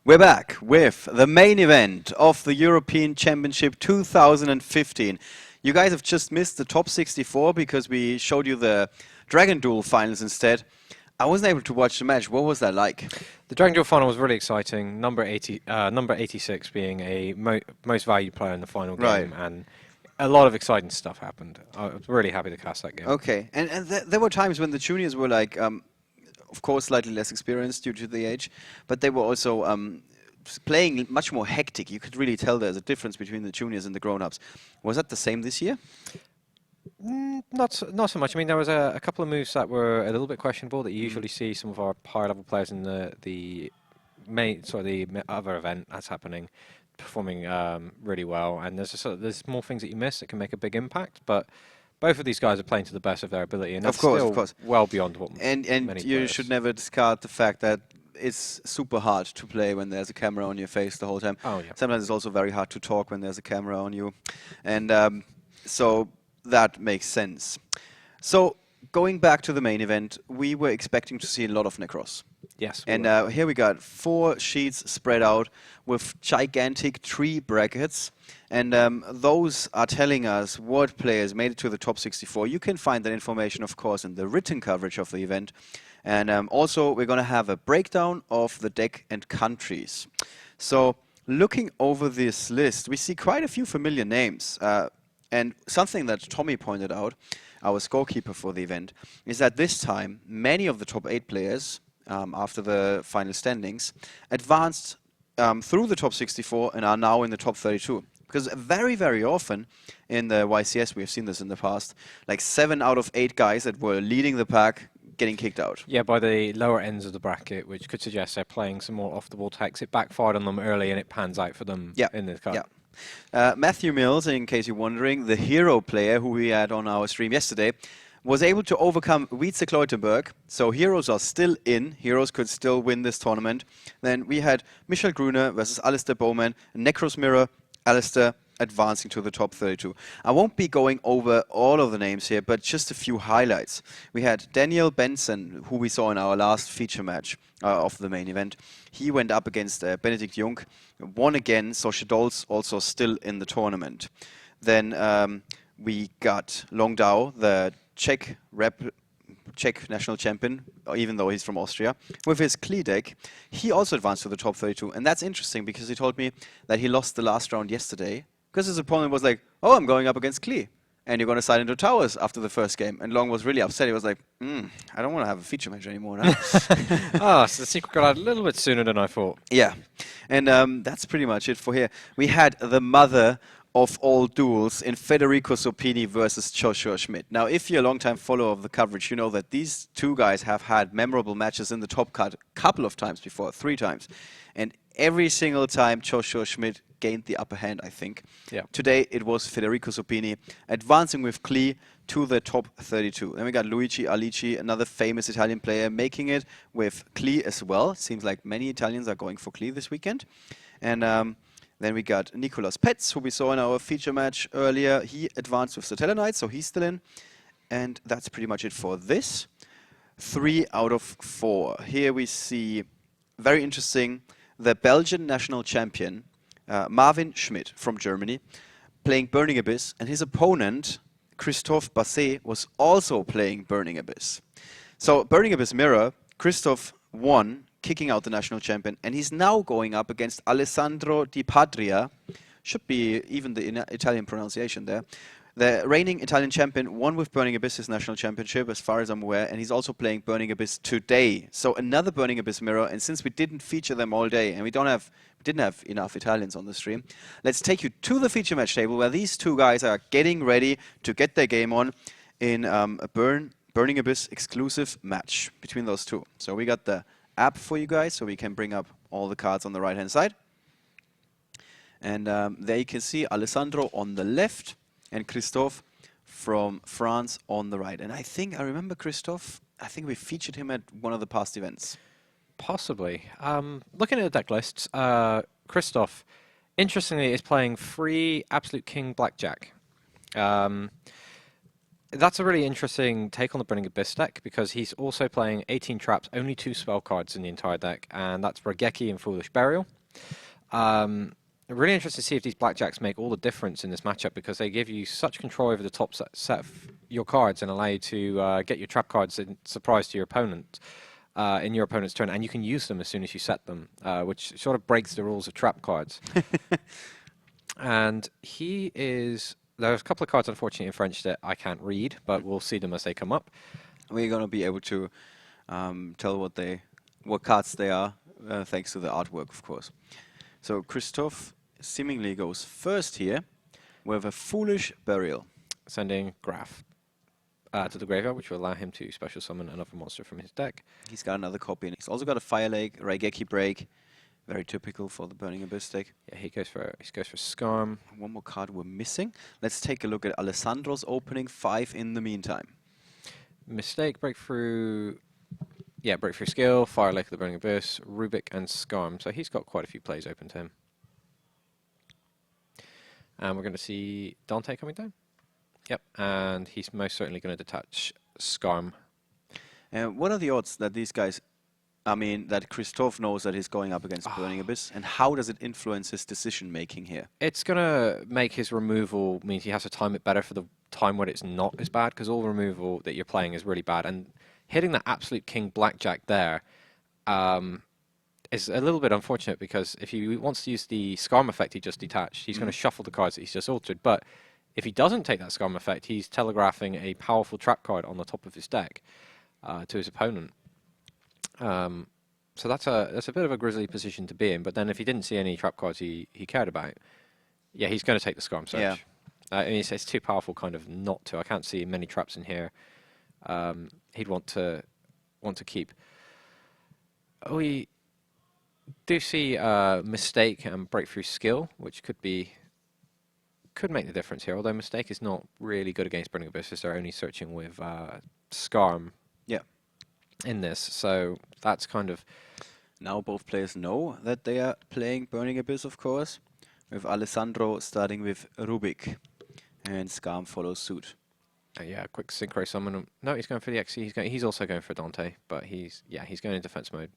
We're back with the main event of the European Championship 2015. You guys have just missed the top 64 because we showed you the Dragon Duel finals instead. I wasn't able to watch the match. What was that like? The Dragon Duel final was really exciting. Number 86 being a most valued player in the final game, and a lot of exciting stuff happened. I was really happy to cast that game. Okay, and there were times when the juniors were like, of course, slightly less experienced due to the age, but they were also playing much more hectic. You could really tell there's a difference between the juniors and the grown-ups. Was that the same this year? Not so much. I mean, there was a couple of moves that were a little bit questionable that you usually see some of our higher level players in the other event that's happening performing really well. And there's more things that you miss that can make a big impact, but both of these guys are playing to the best of their ability, and that's still well beyond what and you should never discard the fact that it's super hard to play when there's a camera on your face the whole time. Oh, yeah. Sometimes it's also very hard to talk when there's a camera on you, and so that makes sense. So going back to the main event, we were expecting to see a lot of Necros. Yes. And here we got 4 sheets spread out with gigantic tree brackets. And those are telling us what players made it to the top 64. You can find that information, of course, in the written coverage of the event. And also, we're going to have a breakdown of the deck and countries. So looking over this list, we see quite a few familiar names. And something that Tommy pointed out, our scorekeeper for the event, is that this time, many of the top 8 players, after the final standings, advanced through the top 64 and are now in the top 32. Because very, very often in the YCS, we have seen this in the past, like 7 out of 8 guys that were leading the pack getting kicked out. Yeah, by the lower ends of the bracket, which could suggest they're playing some more off-the-ball techs. It backfired on them early and it pans out for them in this card. Yeah. Matthew Mills, in case you're wondering, the hero player who we had on our stream yesterday, was able to overcome Wietse Kleutenberg. So heroes are still in. Heroes could still win this tournament. Then we had Michel Gruner versus Alistair Bowman, Necros Mirror, Alistair advancing to the top 32. I won't be going over all of the names here, but just a few highlights. We had Daniel Benson, who we saw in our last feature match of the main event. He went up against Benedikt Jung, won again, so Shadol's also still in the tournament. Then we got Long Dao, the Czech national champion, even though he's from Austria, with his Klee deck. He also advanced to the top 32, and that's interesting because he told me that he lost the last round yesterday because his opponent was like, oh, I'm going up against Klee, and you're going to side into towers after the first game. And Long was really upset. He was like, I don't want to have a feature match anymore now. So the secret got out a little bit sooner than I thought. Yeah, and that's pretty much it for here. We had the mother of all duels in Federico Sopini versus Joshua Schmidt. Now, if you're a long-time follower of the coverage, you know that these two guys have had memorable matches in the top cut a couple of times before, 3 times. And every single time Joshua Schmidt gained the upper hand, I think. Yeah. Today, it was Federico Sopini advancing with Klee to the top 32. Then we got Luigi Alici, another famous Italian player, making it with Klee as well. Seems like many Italians are going for Klee this weekend. And then we got Nicolas Petz, who we saw in our feature match earlier. He advanced with Sotella Knights, so he's still in. And that's pretty much it for this. 3 out of 4. Here we see, very interesting, the Belgian national champion, Marvin Schmidt from Germany, playing Burning Abyss. And his opponent, Christophe Basset, was also playing Burning Abyss. So Burning Abyss Mirror, Christophe won, kicking out the national champion, and he's now going up against Alessandro di Patria. Should be even the Italian pronunciation there. The reigning Italian champion won with Burning Abyss his national championship, as far as I'm aware, and he's also playing Burning Abyss today. So another Burning Abyss mirror, and since we didn't feature them all day, and we didn't have enough Italians on the stream, let's take you to the feature match table where these two guys are getting ready to get their game on in a Burning Abyss exclusive match between those two. So we got the app for you guys, so we can bring up all the cards on the right hand side. And there you can see Alessandro on the left and Christophe from France on the right. And I remember Christophe, I think we featured him at one of the past events. Possibly. Looking at the deck lists, Christophe, interestingly, is playing 3 Absolute King Blackjack. That's a really interesting take on the Burning Abyss deck, because he's also playing 18 traps, only 2 spell cards in the entire deck, and that's Raigeki and Foolish Burial. Really interested to see if these blackjacks make all the difference in this matchup, because they give you such control over the top set of your cards and allow you to get your trap cards in surprise to your opponent in your opponent's turn, and you can use them as soon as you set them, which sort of breaks the rules of trap cards. And there's a couple of cards, unfortunately, in French that I can't read, but we'll see them as they come up. We're going to be able to tell what cards they are, thanks to the artwork, of course. So Christophe seemingly goes first here with a Foolish Burial. Sending Graph to the graveyard, which will allow him to special summon another monster from his deck. He's got another copy, and he's also got a Fire Lake, Raigeki Break. Very typical for the Burning Abyss deck. Yeah, he goes for Skarm. One more card we're missing. Let's take a look at Alessandro's opening 5 in the meantime. Mistake, Breakthrough. Yeah, Breakthrough Skill, Fire Lake of the Burning Abyss, Rubik, and Skarm. So he's got quite a few plays open to him. And we're going to see Dante coming down. Yep, and he's most certainly going to detach Skarm. What are the odds that these guys, that Christophe knows that he's going up against Burning Abyss, and how does it influence his decision making here? It's going to make his removal means he has to time it better for the time when it's not as bad, because all removal that you're playing is really bad. And hitting that absolute king blackjack there is a little bit unfortunate, because if he wants to use the Skarm effect he just detached, he's going to shuffle the cards that he's just altered. But if he doesn't take that Skarm effect, he's telegraphing a powerful trap card on the top of his deck to his opponent. So that's a bit of a grisly position to be in. But then if he didn't see any trap cards he cared about, yeah, he's going to take the Skarm Surge. Yeah. It's too powerful kind of not to. I can't see many traps in here he'd want to keep. We do see Mistake and Breakthrough Skill, which could make the difference here. Although Mistake is not really good against Burning Abyss, as they're only searching with Skarm. Yeah. In this, so that's kind of. Now both players know that they are playing Burning Abyss, of course, with Alessandro starting with Rubik, and Skarm follows suit. Yeah, quick synchro summon. No, he's going for the XC. He's also going for Dante, but he's going in defense mode.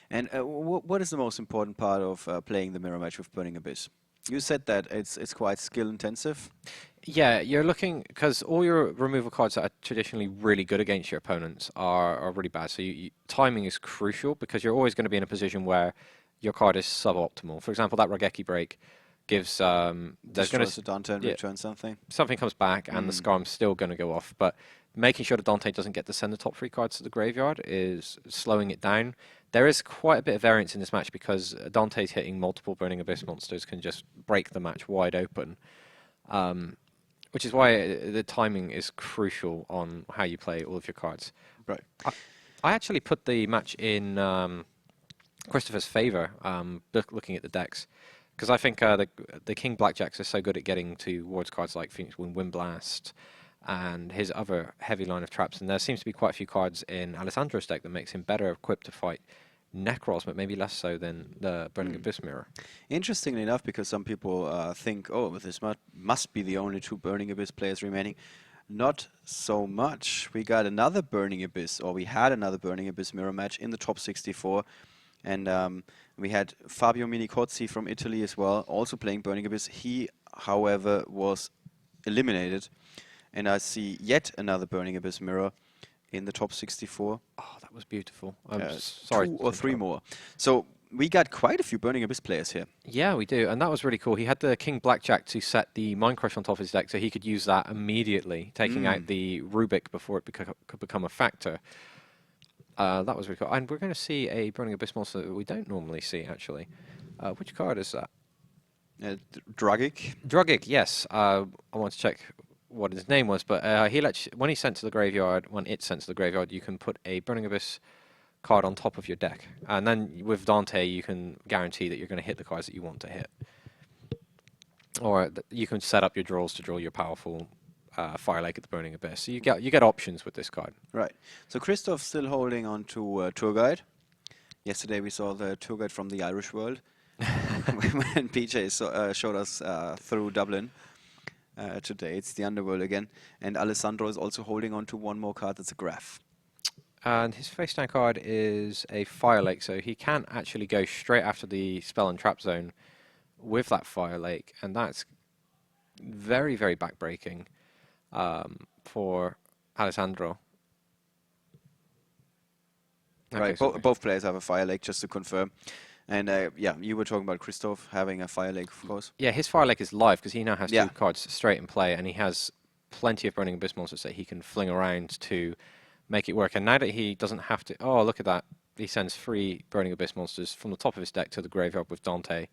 And what is the most important part of playing the mirror match with Burning Abyss? You said that it's quite skill intensive. Yeah, you're looking, because all your removal cards that are traditionally really good against your opponents are really bad. So timing is crucial, because you're always going to be in a position where your card is suboptimal. For example, that Raigeki Break gives destroys the Dante and return something. Something comes back, and the Skarm's still going to go off. But making sure that Dante doesn't get to send the top 3 cards to the graveyard is slowing it down. There is quite a bit of variance in this match, because Dante's hitting multiple Burning Abyss monsters can just break the match wide open. Which is why the timing is crucial on how you play all of your cards. Right. I actually put the match in Christopher's favor, looking at the decks, because I think the King Blackjacks are so good at getting towards cards like Phoenix Wind Blast and his other heavy line of traps, and there seems to be quite a few cards in Alessandro's deck that makes him better equipped to fight Necros, but maybe less so than the Burning Abyss mirror. Interestingly enough, because some people think, oh, this must be the only 2 Burning Abyss players remaining. Not so much. We got another Burning Abyss, or we had another Burning Abyss mirror match in the top 64. And we had Fabio Minicozzi from Italy as well, also playing Burning Abyss. He, however, was eliminated. And I see yet another Burning Abyss mirror in the top 64. Oh, that was beautiful. I'm sorry. 2 or 3 more. So we got quite a few Burning Abyss players here. Yeah, we do. And that was really cool. He had the King Blackjack to set the Mind Crush on top of his deck, so he could use that immediately, taking out the Rubik before it could become a factor. That was really cool. And we're going to see a Burning Abyss monster that we don't normally see, actually. Which card is that? Drugik. Drugik, yes. I want to check what his name was, but when it's sent to the graveyard, you can put a Burning Abyss card on top of your deck, and then with Dante you can guarantee that you're going to hit the cards that you want to hit, or you can set up your draws to draw your powerful Fire Lake at the Burning Abyss. So you get options with this card. Right. So Christophe still holding on to Tour Guide. Yesterday we saw the Tour Guide from the Irish world when PJ showed us through Dublin. today. It's the Underworld again. And Alessandro is also holding on to one more card. That's a Graph. And his face down card is a Fire Lake, so he can't actually go straight after the Spell and Trap Zone with that Fire Lake, and that's very, very backbreaking for Alessandro. Right, both players have a Fire Lake, just to confirm. And yeah, you were talking about Christophe having a Fire Lake, of course. Yeah, his Fire Lake is live because he now has two cards straight in play, and he has plenty of Burning Abyss monsters that he can fling around to make it work. And now that he doesn't have to... Oh, look at that. He sends 3 Burning Abyss monsters from the top of his deck to the graveyard with Dante.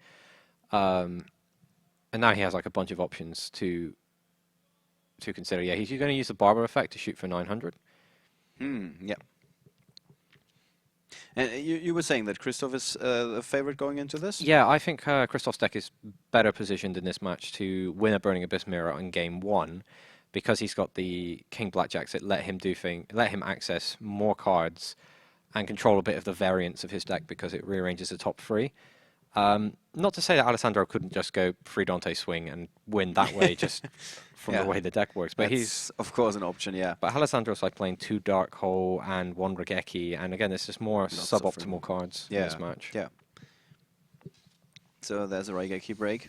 And now he has like a bunch of options to consider. Yeah, he's going to use the Barber effect to shoot for 900. Yeah. And you were saying that Christophe is the favorite going into this? Yeah, I think Christophe's deck is better positioned in this match to win a Burning Abyss mirror on game 1 because he's got the King Blackjacks that let him access more cards and control a bit of the variance of his deck because it rearranges the top 3. Not to say that Alessandro couldn't just go free Dante swing and win that way just from the way the deck works, but he's of course an option, yeah. But Alessandro's like playing 2 Dark Hole and 1 Regeki, and again, it's just more suboptimal cards in this match. Yeah. So there's a Regeki break,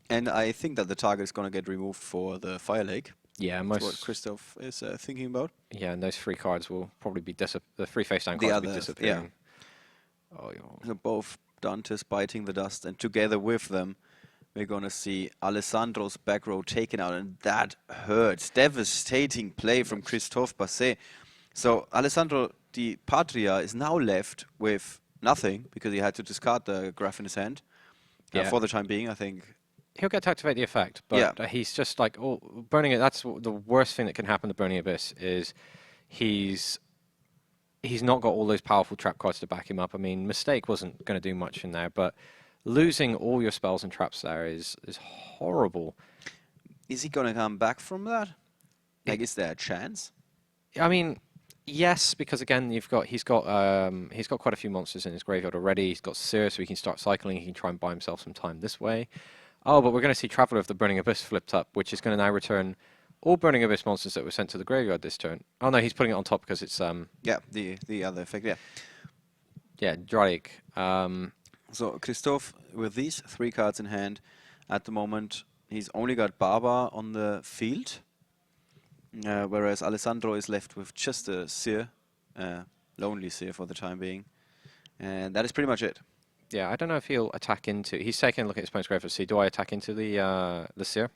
and I think that the target is going to get removed for the Fire Lake. Yeah, that's what Christophe is thinking about. Yeah, and those 3 cards will probably be the 3 face down cards will be disappearing. Yeah. Oh, so both Dante's biting the dust, and together with them, we're going to see Alessandro's back row taken out, and that hurts. Devastating play from Christophe Basset. So Alessandro the Patria is now left with nothing because he had to discard the Graph in his hand for the time being, I think. He'll get to activate the effect, but he's just like, Burning it. That's the worst thing that can happen to Burning Abyss is he's not got all those powerful trap cards to back him up. I mean, Mistake wasn't going to do much in there, but losing all your spells and traps there is horrible. Is he going to come back from that? Like, is there a chance? I mean, yes, because again, he's got quite a few monsters in his graveyard already. He's got Seer, so he can start cycling. He can try and buy himself some time this way. Oh, but we're going to see Traveler of the Burning Abyss flipped up, which is going to now return all Burning Abyss monsters that were sent to the graveyard this turn. Oh no, he's putting it on top because it's yeah, the other effect, yeah, Dralik. So Christophe, with these 3 cards in hand, at the moment, he's only got Barbar on the field, whereas Alessandro is left with just a Seer, lonely Seer for the time being, and that is pretty much it. Yeah, I don't know if he'll attack into... He's taking a look at his opponent's graveyard to see, do I attack into the Seer?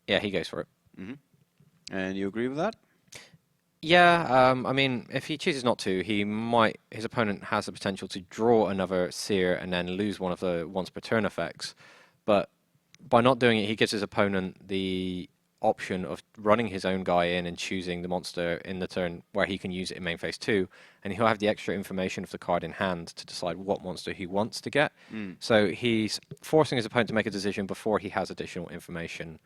Yeah, he goes for it. And you agree with that? Yeah, I mean, if he chooses not to, his opponent has the potential to draw another Seer and then lose one of the once per turn effects. But by not doing it, he gives his opponent the option of running his own guy in and choosing the monster in the turn where he can use it in main phase 2, and he'll have the extra information of the card in hand to decide what monster he wants to get. So he's forcing his opponent to make a decision before he has additional information,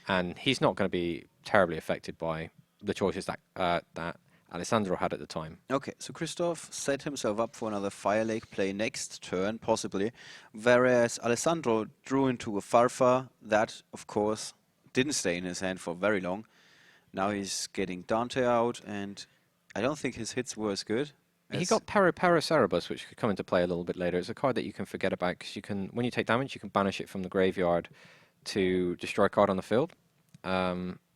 and he's not going to be terribly affected by the choices that Alessandro had at the time. Okay, so Christophe set himself up for another Fire Lake play next turn, possibly, whereas Alessandro drew into a Farfa that, of course, didn't stay in his hand for very long. Now he's getting Dante out, and I don't think his hits were as good. He got Cerebus, which could come into play a little bit later. It's a card that you can forget about, because you can, when you take damage, you can banish it from the graveyard to destroy a card on the field.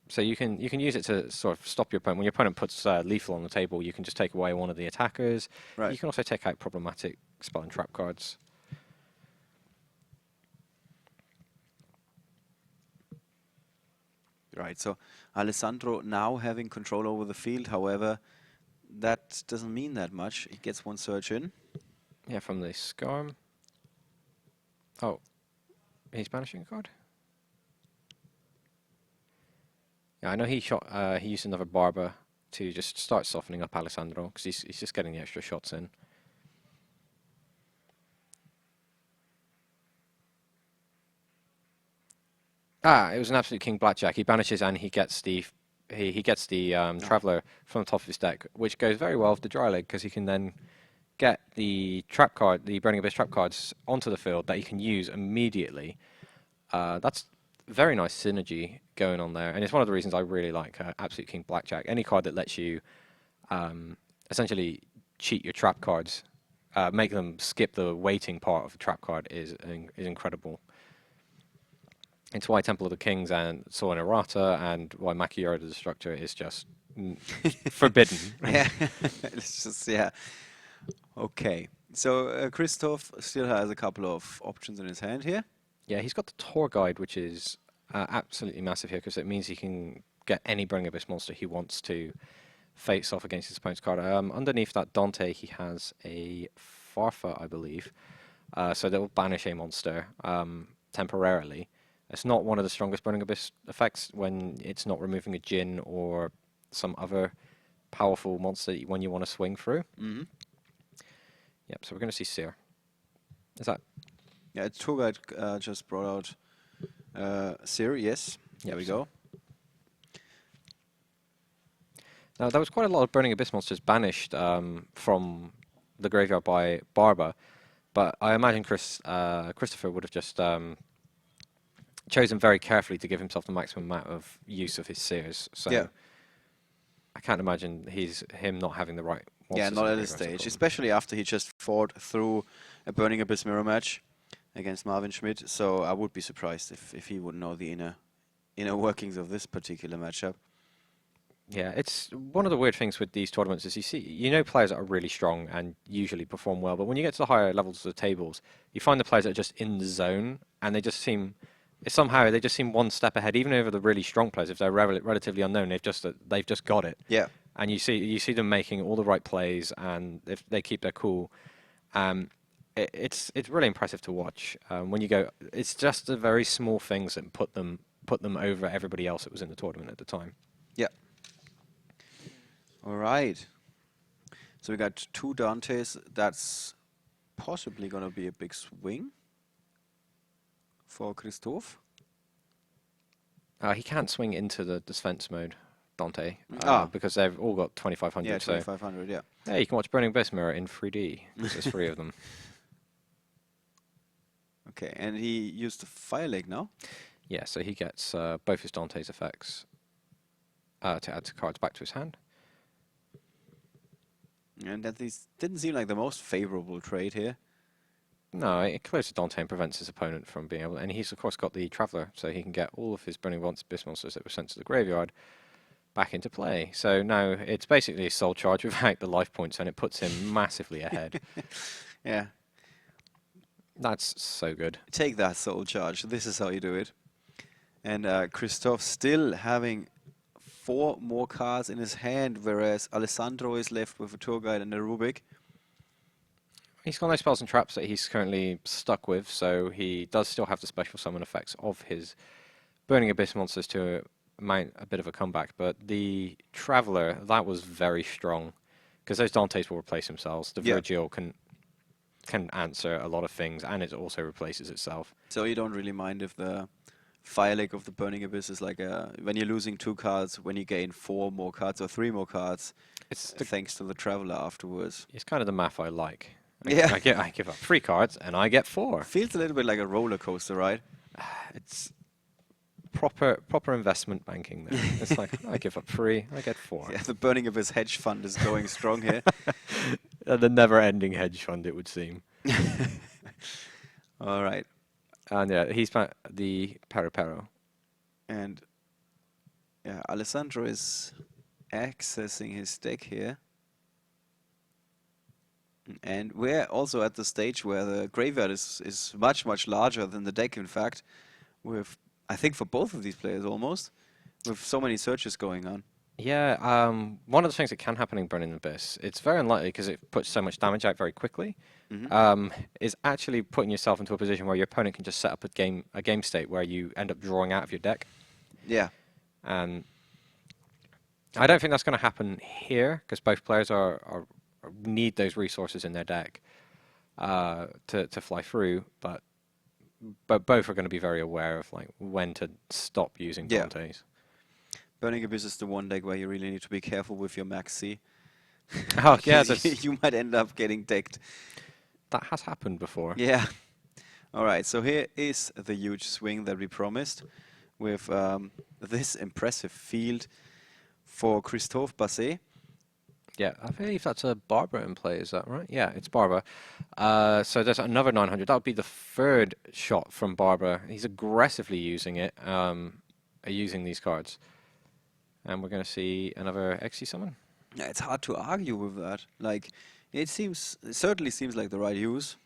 So you can use it to sort of stop your opponent. When your opponent puts lethal on the table, you can just take away one of the attackers. Right. You can also take out problematic spell and trap cards. Right, so Alessandro now having control over the field, however, that doesn't mean that much. He gets 1 search in. Yeah, from the Scarm. Oh, he's banishing a card? Yeah, I know he used another Barber to just start softening up Alessandro, because he's just getting the extra shots in. It was an absolute King Blackjack. He banishes and he gets the Traveler from the top of his deck, which goes very well with the Dry Leg, because he can then get the trap card, the Burning Abyss trap cards onto the field that he can use immediately. That's very nice synergy going on there, and it's one of the reasons I really like Absolute King Blackjack. Any card that lets you essentially cheat your trap cards, make them skip the waiting part of the trap card is incredible. It's why Temple of the Kings and Soin Errata and why Machiura the Destructor is just forbidden. Yeah, it's just, yeah. Okay, so Christophe still has a couple of options in his hand here. Yeah, he's got the Tour Guide, which is absolutely massive here because it means he can get any Burning Abyss monster he wants to face off against his opponent's card. Underneath that Dante, he has a Farfa, I believe, so that will banish a monster temporarily. It's not one of the strongest Burning Abyss effects when it's not removing a Djinn or some other powerful monster when you want to swing through. Mm-hmm. Yep, so we're going to see Seer. Is that? Yeah, Tour Guide just brought out Seer, yes. There we go. Now, there was quite a lot of Burning Abyss monsters banished from the graveyard by Barba, but I imagine Christopher would have just chosen very carefully to give himself the maximum amount of use of his Seers. So yeah. I can't imagine him not having the right monsters. Yeah, not at this stage, especially after he just fought through a Burning Abyss mirror match against Marvin Schmidt. So I would be surprised if he would know the inner workings of this particular matchup. Yeah, it's one of the weird things with these tournaments is players that are really strong and usually perform well, but when you get to the higher levels of the tables, you find the players that are just in the zone and they just seem one step ahead, even over the really strong players. If they're relatively unknown, they've just got it. Yeah, and you see them making all the right plays, and if they keep their cool, it's really impressive to watch. When you go, it's just the very small things that put them over everybody else that was in the tournament at the time. Yeah. All right. So we got two Dantes. That's possibly going to be a big swing for Christophe. He can't swing into the defense mode, Dante, because they've all got 2500. Yeah, 2500, yeah. Yeah, you can watch Burning Abyss Mirror in 3D. There's 3 of them. Okay, and he used the Fire Lake now? Yeah, so he gets both his Dante's effects to add cards back to his hand. And that didn't seem like the most favorable trade here. No, it clears the Dante and prevents his opponent from being able... And he's, of course, got the Traveller, so he can get all of his Burning Abyss monsters that were sent to the graveyard back into play. So now it's basically a Soul Charge without the life points, and it puts him massively ahead. Yeah. That's so good. Take that Soul Charge. This is how you do it. And Christophe still having 4 more cards in his hand, whereas Alessandro is left with a Tour Guide and a Rubik. He's got no spells and traps that he's currently stuck with, so he does still have the special summon effects of his Burning Abyss monsters to mount a bit of a comeback. But the Traveller, that was very strong, because those Dantes will replace themselves. The Virgil can answer a lot of things, and it also replaces itself. So you don't really mind if the Fire Lake of the Burning Abyss is like when you're losing 2 cards, when you gain 4 more cards or 3 more cards, it's thanks to the Traveller afterwards. It's kind of the math I like. I give up 3 cards and I get 4. Feels a little bit like a roller coaster, right? It's proper investment banking there. It's like, I give up 3, I get 4. Yeah, the Burning Abyss hedge fund is going strong here. The never-ending hedge fund, it would seem. All right. And yeah, he's the Pero. And yeah, Alessandro is accessing his deck here. And we're also at the stage where the graveyard is much, much larger than the deck, in fact. With, I think for both of these players almost, with so many searches going on. Yeah, one of the things that can happen in Burning Abyss, it's very unlikely because it puts so much damage out very quickly, is actually putting yourself into a position where your opponent can just set up a game state where you end up drawing out of your deck. Yeah. And I don't think that's going to happen here, because both players need those resources in their deck to fly through, but both are going to be very aware of like when to stop using Dantes. Burning Abyss is the one deck where you really need to be careful with your Max C. Oh yeah, you might end up getting decked. That has happened before. Yeah. All right, so here is the huge swing that we promised. with this impressive field for Christophe Basset. Yeah, I believe that's a Barber in play, is that right? Yeah, it's Barber. So there's another 900. That would be the third shot from Barber. He's aggressively using it, using these cards. And we're going to see another XC summon. Yeah, it's hard to argue with that. Like, it certainly seems like the right use.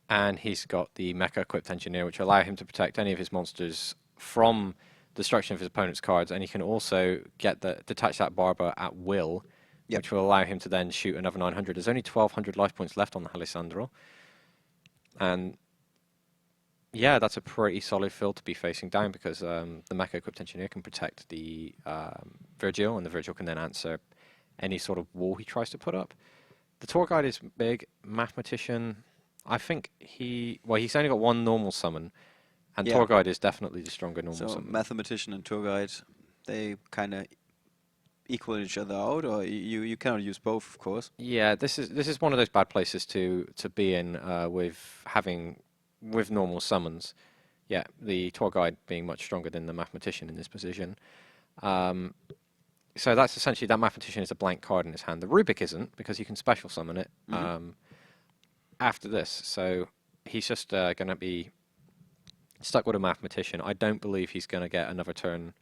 And he's got the Mecha Equipped Engineer, which will allow him to protect any of his monsters from destruction of his opponent's cards. And he can also detach that Barber at will, which will allow him to then shoot another 900. There's only 1,200 life points left on the Alessandro. And yeah, that's a pretty solid field to be facing down, because the Mecha Equipped Engineer can protect the Virgil, and the Virgil can then answer any sort of wall he tries to put up. The Tour Guide is big. Mathematician, I think he's only got one normal summon, and Tour Guide is definitely the stronger normal summon. So Mathematician and Tour Guide, they kind of equal each other out, or you cannot use both, of course. Yeah, this is one of those bad places to be in with normal summons. Yeah, the Tour Guide being much stronger than the Mathematician in this position. So that's essentially, that Mathematician is a blank card in his hand. The Rubik isn't, because you can special summon it after this. So he's just going to be stuck with a Mathematician. I don't believe he's going to get another turn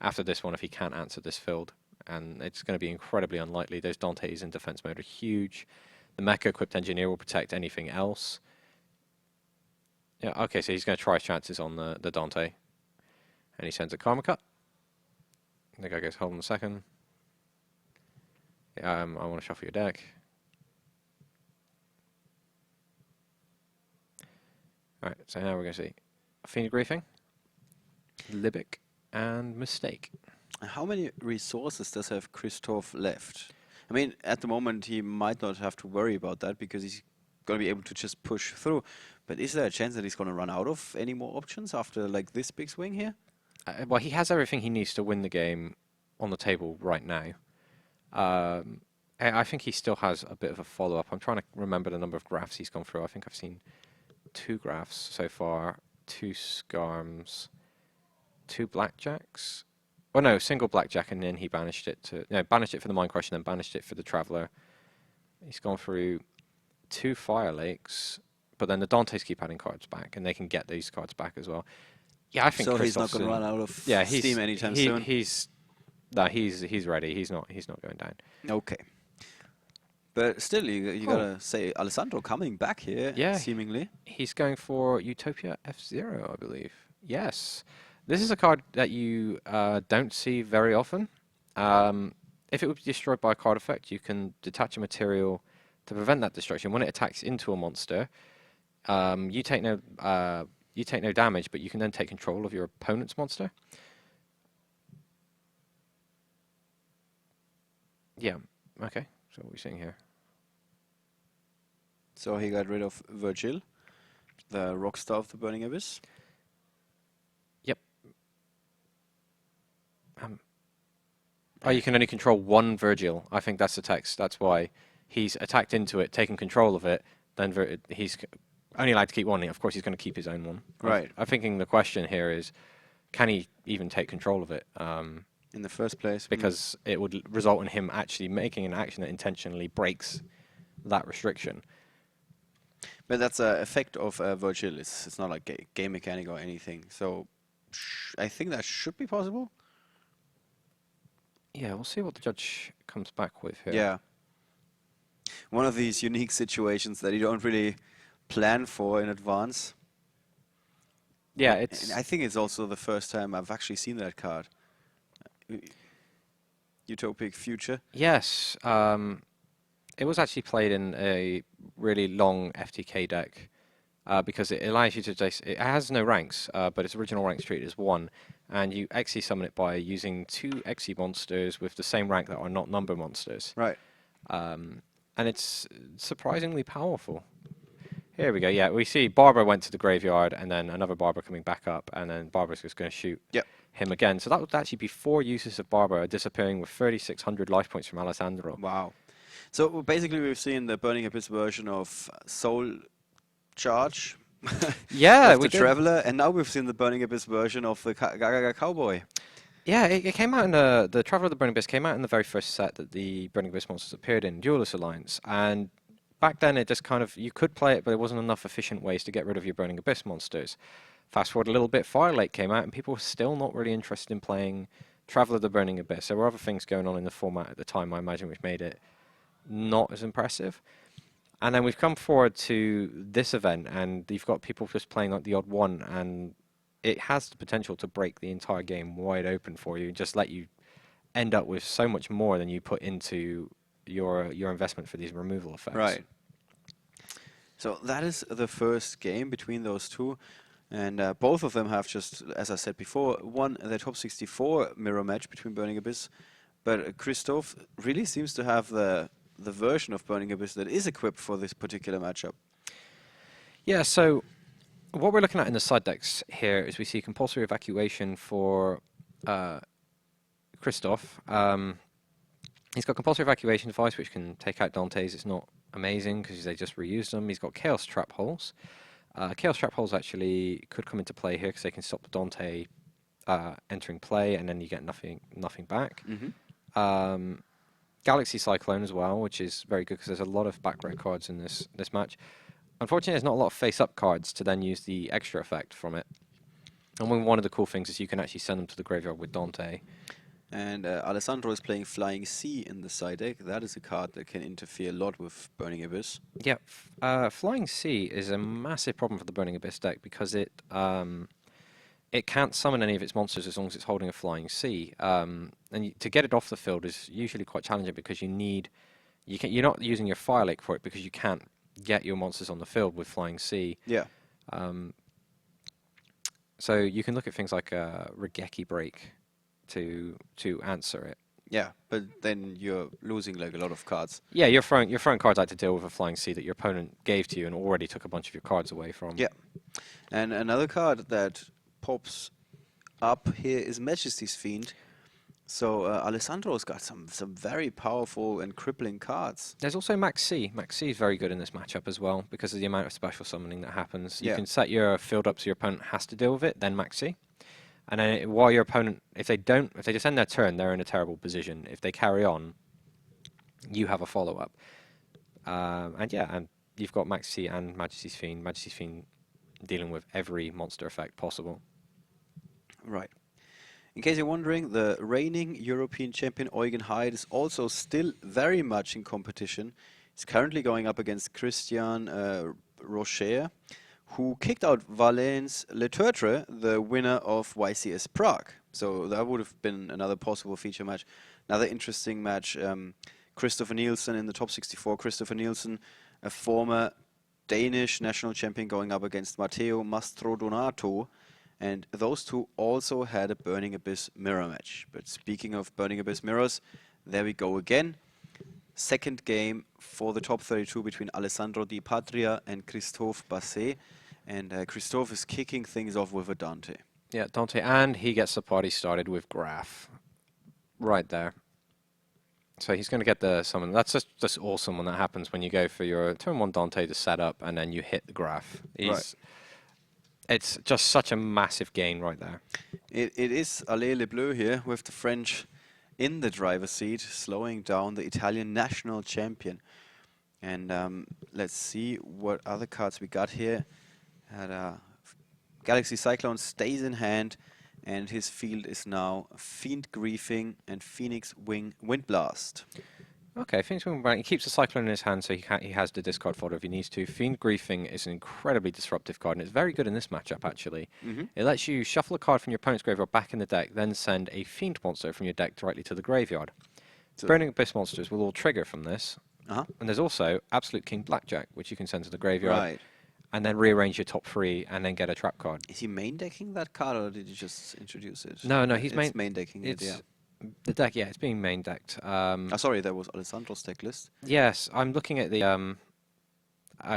after this one if he can't answer this field. And it's going to be incredibly unlikely. Those Dantes in defense mode are huge. The Mecha Equipped Engineer will protect anything else. Yeah, okay, so he's going to try his chances on the Dante. And he sends a Karma Cut. The guy goes, hold on a second. I want to shuffle your deck. Alright, so now we're going to see Athena Griefing, Libic, and Mistake. How many resources does have Christophe left? I mean, at the moment he might not have to worry about that, because he's going to be able to just push through. But is there a chance that he's going to run out of any more options after like this big swing here? Well, he has everything he needs to win the game on the table right now. I think he still has a bit of a follow-up. I'm trying to remember the number of graphs he's gone through. I think I've seen 2 graphs so far, 2 Skarms, 2 Blackjacks. Well, no, single Blackjack, and then he banished it for the Mind Crush, and then banished it for the Traveller. He's gone through 2 Fire Lakes, but then the Dantes keep adding cards back, and they can get these cards back as well. Yeah, I think so. He's not going to run out of steam anytime soon. He's ready. He's not going down. Okay, but still, you gotta say Alessandro coming back here. Yeah, seemingly he's going for Utopia F-Zero, I believe. Yes, this is a card that you don't see very often. If it would be destroyed by a card effect, you can detach a material to prevent that destruction. When it attacks into a monster, you take no damage, but you can then take control of your opponent's monster. Yeah, okay. So what are we seeing here? So he got rid of Virgil, the Rockstar of the Burning Abyss. Yep. Oh, you can only control one Virgil. I think that's the text. That's why he's attacked into it, taken control of it, then he's only allowed to keep one. Of course, he's going to keep his own one. Right. I'm thinking the question here is, can he even take control of it? In the first place. Because it would result in him actually making an action that intentionally breaks that restriction. But that's an effect of Virgil. It's not like game mechanic or anything. So I think that should be possible. Yeah, we'll see what the judge comes back with here. Yeah. One of these unique situations that you don't really plan for in advance. Yeah, and I think it's also the first time I've actually seen that card. Utopic Future. Yes, it was actually played in a really long FTK deck because it allows you to... It has no ranks, but its original ranks treated as 1, and you XE summon it by using 2 XE monsters with the same rank that are not number monsters. Right. And it's surprisingly powerful. Here we go. Yeah, we see Barbara went to the graveyard, and then another Barbara coming back up, and then Barbara's just going to shoot him again. So that would actually be 4 uses of Barbara, disappearing with 3,600 life points from Alessandro. Wow. So basically we've seen the Burning Abyss version of Soul Charge, Yeah, of we the did. Traveler, and now we've seen the Burning Abyss version of the Gaga Cowboy. Yeah, it came out in the Traveler of the Burning Abyss came out in the very first set that the Burning Abyss monsters appeared in, Duelist Alliance, and back then it just kind of, you could play it, but there wasn't enough efficient ways to get rid of your Burning Abyss monsters. Fast forward a little bit, Firelake came out, and people were still not really interested in playing Traveler of the Burning Abyss. There were other things going on in the format at the time, I imagine, which made it not as impressive. And then we've come forward to this event, and you've got people just playing like the odd one, and it has the potential to break the entire game wide open for you, and just let you end up with so much more than you put into your investment for these removal effects. Right. So that is the first game between those two, and both of them have just, as I said before, won their top 64 mirror match between Burning Abyss. But Christophe really seems to have the version of Burning Abyss that is equipped for this particular matchup. Yeah, so what we're looking at in the side decks here is we see compulsory evacuation for Christophe. He's got compulsory evacuation device, which can take out Dante's. It's not amazing because they just reused them. He's got Chaos Trap Holes. Chaos Trap Holes actually could come into play here because they can stop the Dante entering play, and then you get nothing back. Mm-hmm. Galaxy Cyclone as well, which is very good because there's a lot of back row cards in this match. Unfortunately, there's not a lot of face-up cards to then use the extra effect from it. And one of the cool things is you can actually send them to the graveyard with Dante. And Alessandro is playing Flying Sea in the side deck. That is a card that can interfere a lot with Burning Abyss. Yeah, Flying Sea is a massive problem for the Burning Abyss deck because it can't summon any of its monsters as long as it's holding a Flying Sea. And to get it off the field is usually quite challenging because you're not using your Firelake for it because you can't get your monsters on the field with Flying Sea. Yeah. So you can look at things like Regeki Break to answer it. Yeah, but then you're losing like a lot of cards. Yeah, you're throwing cards out to deal with a Flying Sea that your opponent gave to you and already took a bunch of your cards away from. Yeah. And another card that pops up here is Majesty's Fiend. So Alessandro's got some very powerful and crippling cards. There's also Max C. Max C is very good in this matchup as well because of the amount of special summoning that happens. You Yeah. can set your field up so your opponent has to deal with it, then Max C. And then while your opponent, if they just end their turn, they're in a terrible position. If they carry on, you have a follow-up. And you've got Max C and Majesty's Fiend. Majesty's Fiend dealing with every monster effect possible. Right. In case you're wondering, the reigning European champion Eugen Heid is also still very much in competition. He's currently going up against Christian Rocher, who kicked out Valence Letertre, the winner of YCS Prague. So that would have been another possible feature match. Another interesting match, Christopher Nielsen in the top 64. Christopher Nielsen, a former Danish national champion, going up against Matteo Mastrodonato. And those two also had a Burning Abyss mirror match. But speaking of Burning Abyss mirrors, there we go again. Second game for the top 32 between Alessandro Di Patria and Christophe Basset. And Christophe is kicking things off with a Dante. Yeah, Dante, and he gets the party started with Graph. Right there. So he's going to get the summon. That's just awesome when that happens when you go for your turn 1 Dante to set up and then you hit the Graph. Right. It's just such a massive gain right there. It is Allez les Bleus here with the French in the driver's seat, slowing down the Italian national champion. And let's see what other cards we got here. Galaxy Cyclone stays in hand, and his field is now Fiend Griefing and Phoenix Wing Windblast. Okay, Phoenix Wing Windblast. He keeps the Cyclone in his hand, so he has the discard folder if he needs to. Fiend Griefing is an incredibly disruptive card, and it's very good in this matchup, actually. Mm-hmm. It lets you shuffle a card from your opponent's graveyard back in the deck, then send a Fiend monster from your deck directly to the graveyard. So Burning Abyss monsters will all trigger from this. And there's also Absolute King Blackjack, which you can send to the graveyard. Right. And then rearrange your top 3 and then get a trap card. Is he main decking that card, or did you just introduce it? No, he's main decking it, yeah. The deck, yeah, it's being main decked. Sorry, that was Alessandro's deck list. Yes, I'm looking at the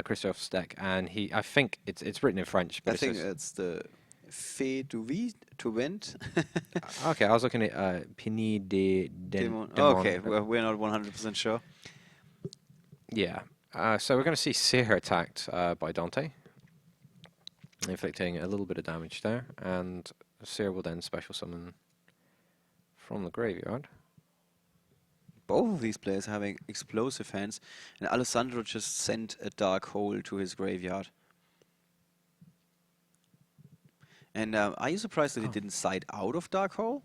Christophe's deck, and I think it's written in French. But I think it's the Fée to Vent. Okay, I was looking at Pini de Demon. Okay, well, we're not 100% sure. Yeah, so we're going to see Seer attacked by Dante. inflicting a little bit of damage there, and Seer will then special summon from the graveyard. Both of these players are having explosive hands, and Alessandro just sent a Dark Hole to his graveyard. And are you surprised that he didn't side out of Dark Hole?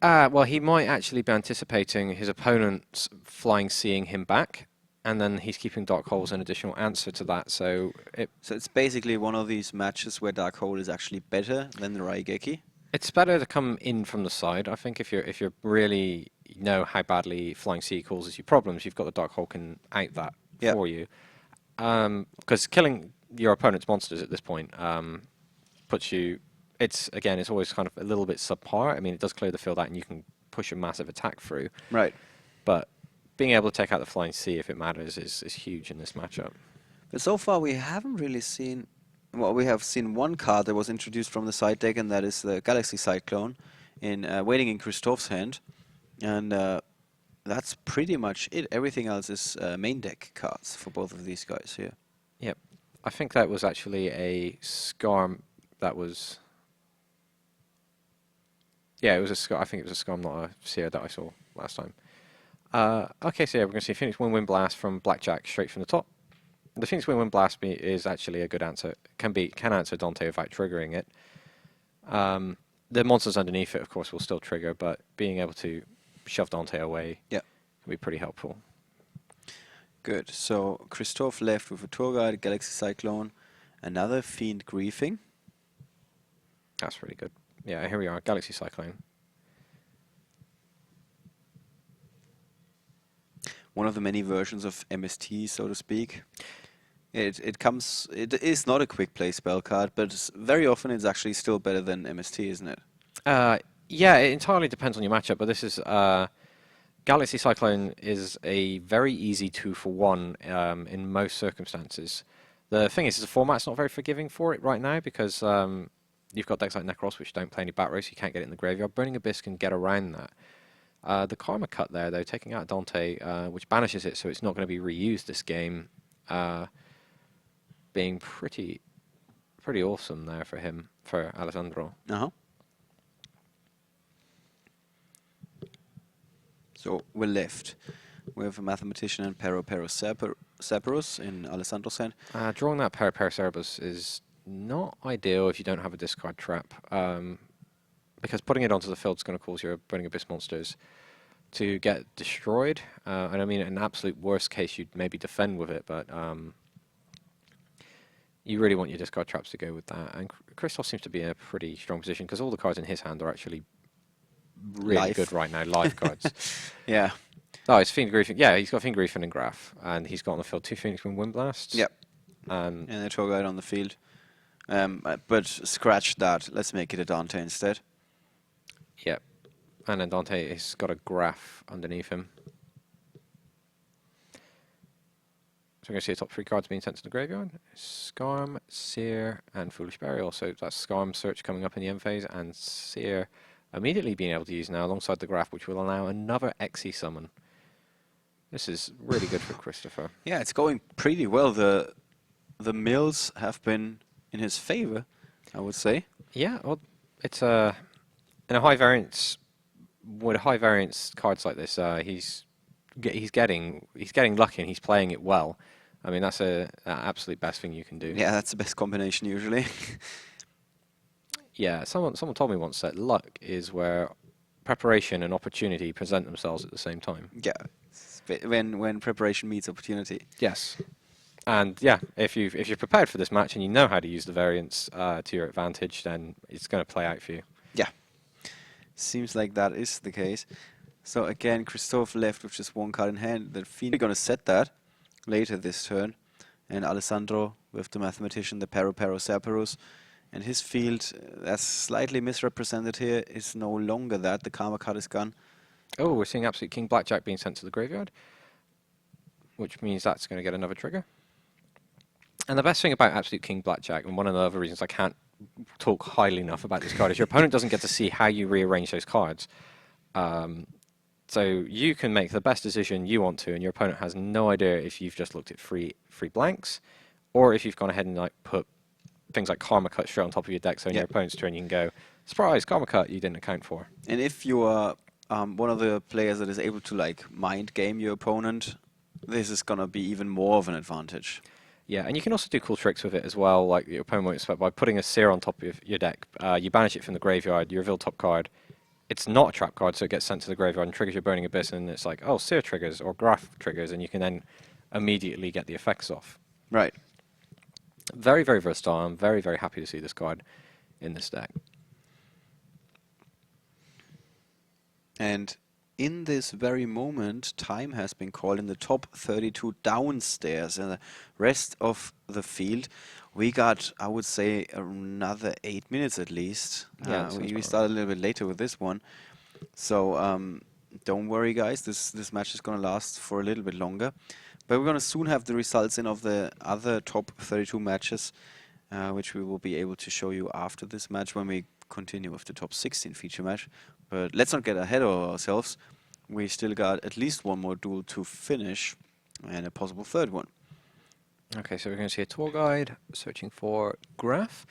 Well, he might actually be anticipating his opponent's flying seeing him back, and then he's keeping Dark Hole as an additional answer to that. So it's basically one of these matches where Dark Hole is actually better than the Raigeki. It's better to come in from the side. I think if you're really know how badly Flying Sea causes you problems, you've got the Dark Hole can out that for you. Because killing your opponent's monsters at this point puts you. It's always kind of a little bit subpar. I mean, it does clear the field out, and you can push a massive attack through. Right. But being able to take out the Flying Sea if it matters is huge in this matchup. But so far we haven't really seen. Well, we have seen one card that was introduced from the side deck, and that is the Galaxy Cyclone, waiting in Christophe's hand, and that's pretty much it. Everything else is main deck cards for both of these guys here. Yep, I think that was actually a Scarm. That was. Yeah, it was a Scarm. I think it was a Scarm, not a Seer that I saw last time. Okay, so yeah, we're going to see Phoenix Wind Blast from Blackjack straight from the top. The Phoenix Wind Blast is actually a good answer. Can answer Dante without triggering it. The monsters underneath it, of course, will still trigger, but being able to shove Dante away can be pretty helpful. Good. So Christophe left with a Tour Guide, Galaxy Cyclone, another Fiend Griefing. That's really good. Yeah, here we are, Galaxy Cyclone. One of the many versions of MST, so to speak. It is not a quick play spell card, but very often it's actually still better than MST, isn't it? Yeah, it entirely depends on your matchup, but this is Galaxy Cyclone is a very easy 2-for-1 in most circumstances. The thing is the format's not very forgiving for it right now because you've got decks like Necros which don't play any Bat Race, so you can't get it in the graveyard. Burning Abyss can get around that. The Karma Cut there, though, taking out Dante, which banishes it, so it's not going to be reused this game, being pretty awesome there for him, for Alessandro. So we're left with a Mathematician and Pero Cerberus in Alessandro's hand. Drawing that Pero Cerberus is not ideal if you don't have a discard trap, because putting it onto the field is going to cause your Burning Abyss monsters to get destroyed. And I mean, in absolute worst case, you'd maybe defend with it, but you really want your discard traps to go with that. And Christophe seems to be in a pretty strong position because all the cards in his hand are actually really good right now, live cards. Yeah. Oh, it's Fiend Griefing. Yeah, he's got Fiend Griefing and Graph, and he's got on the field 2 Phoenix Wind Blasts. Yep. And a Tour Guide on the field. But scratch that. Let's make it a Dante instead. Yep. And then Dante has got a Graph underneath him. So we're going to see the top 3 cards being sent to the graveyard. Scarm, Seer, and Foolish Burial. So that's Scarm Search coming up in the end phase, and Seer immediately being able to use now alongside the Graph, which will allow another Xe summon. This is really good for Christopher. Yeah, it's going pretty well. The mills have been in his favor, I would say. Yeah, well, it's in a high variance with high variance cards like this. He's getting lucky and he's playing it well. I mean, that's an absolute best thing you can do. Yeah, that's the best combination usually. Yeah, someone told me once that luck is where preparation and opportunity present themselves at the same time. Yeah, when preparation meets opportunity. Yes, and yeah, if you're prepared for this match and you know how to use the variance to your advantage, then it's going to play out for you. Yeah, seems like that is the case. So again, Christophe left with just 1 card in hand. The Fiend is going to set that later this turn, and Alessandro with the Mathematician, the Pero Cerberus. And his field, that's slightly misrepresented here, is no longer that. The Karma card is gone. Oh, we're seeing Absolute King Blackjack being sent to the graveyard, which means that's going to get another trigger. And the best thing about Absolute King Blackjack, and one of the other reasons I can't talk highly enough about this card, is your opponent doesn't get to see how you rearrange those cards. So you can make the best decision you want to, and your opponent has no idea if you've just looked at three blanks, Or if you've gone ahead and like put things like Karma Cut straight on top of your deck, so in Yeah. your opponent's turn you can go, surprise, Karma Cut you didn't account for. And if you are one of the players that is able to like mind game your opponent, this is gonna be even more of an advantage. Yeah, and you can also do cool tricks with it as well, like your opponent won't expect. By putting a Seer on top of your deck, you banish it from the graveyard, you reveal top card. It's not a trap card, so it gets sent to the graveyard and triggers your Burning Abyss, and it's like, oh, Seer triggers or Graph triggers, and you can then immediately get the effects off. Right. Very, very versatile. I'm very, very happy to see this card in this deck. And in this very moment, time has been called in the top 32 downstairs, and the rest of the field, we got, I would say, another 8 minutes at least. Yeah, we started a little bit later with this one, so don't worry, guys. This match is gonna last for a little bit longer, but we're gonna soon have the results in of the other top 32 matches, which we will be able to show you after this match when we continue with the top 16 feature match. But let's not get ahead of ourselves. We still got at least one more duel to finish and a possible third one. Okay, so we're going to see a tour guide searching for Graph.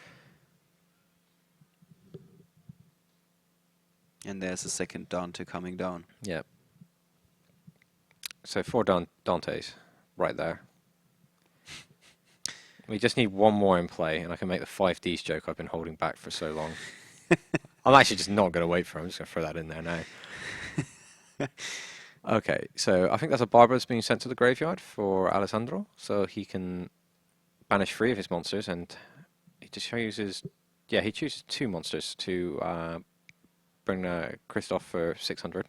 And there's a second Dante coming down. Yeah. So 4 Dantes right there. We just need one more in play, and I can make the 5Ds joke I've been holding back for so long. I'm actually just not going to wait for him. I'm just going to throw that in there now. Okay, so I think that's a Barber that's being sent to the graveyard for Alessandro, so he can banish 3 of his monsters, and he just uses... Yeah, he chooses 2 monsters to bring Christophe for 600.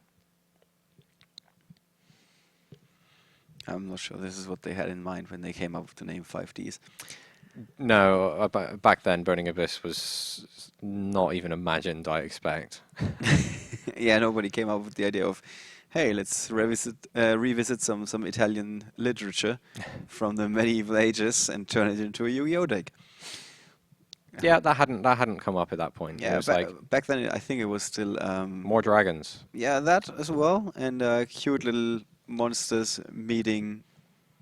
I'm not sure this is what they had in mind when they came up with the name 5Ds. No, back then Burning Abyss was not even imagined, I expect. Yeah, nobody came up with the idea of, hey, let's revisit some Italian literature from the medieval ages and turn it into a Yu-Gi-Oh deck. Yeah, that hadn't come up at that point. Yeah, It was like back then I think it was still more dragons. yeah, that as well, and cute little monsters meeting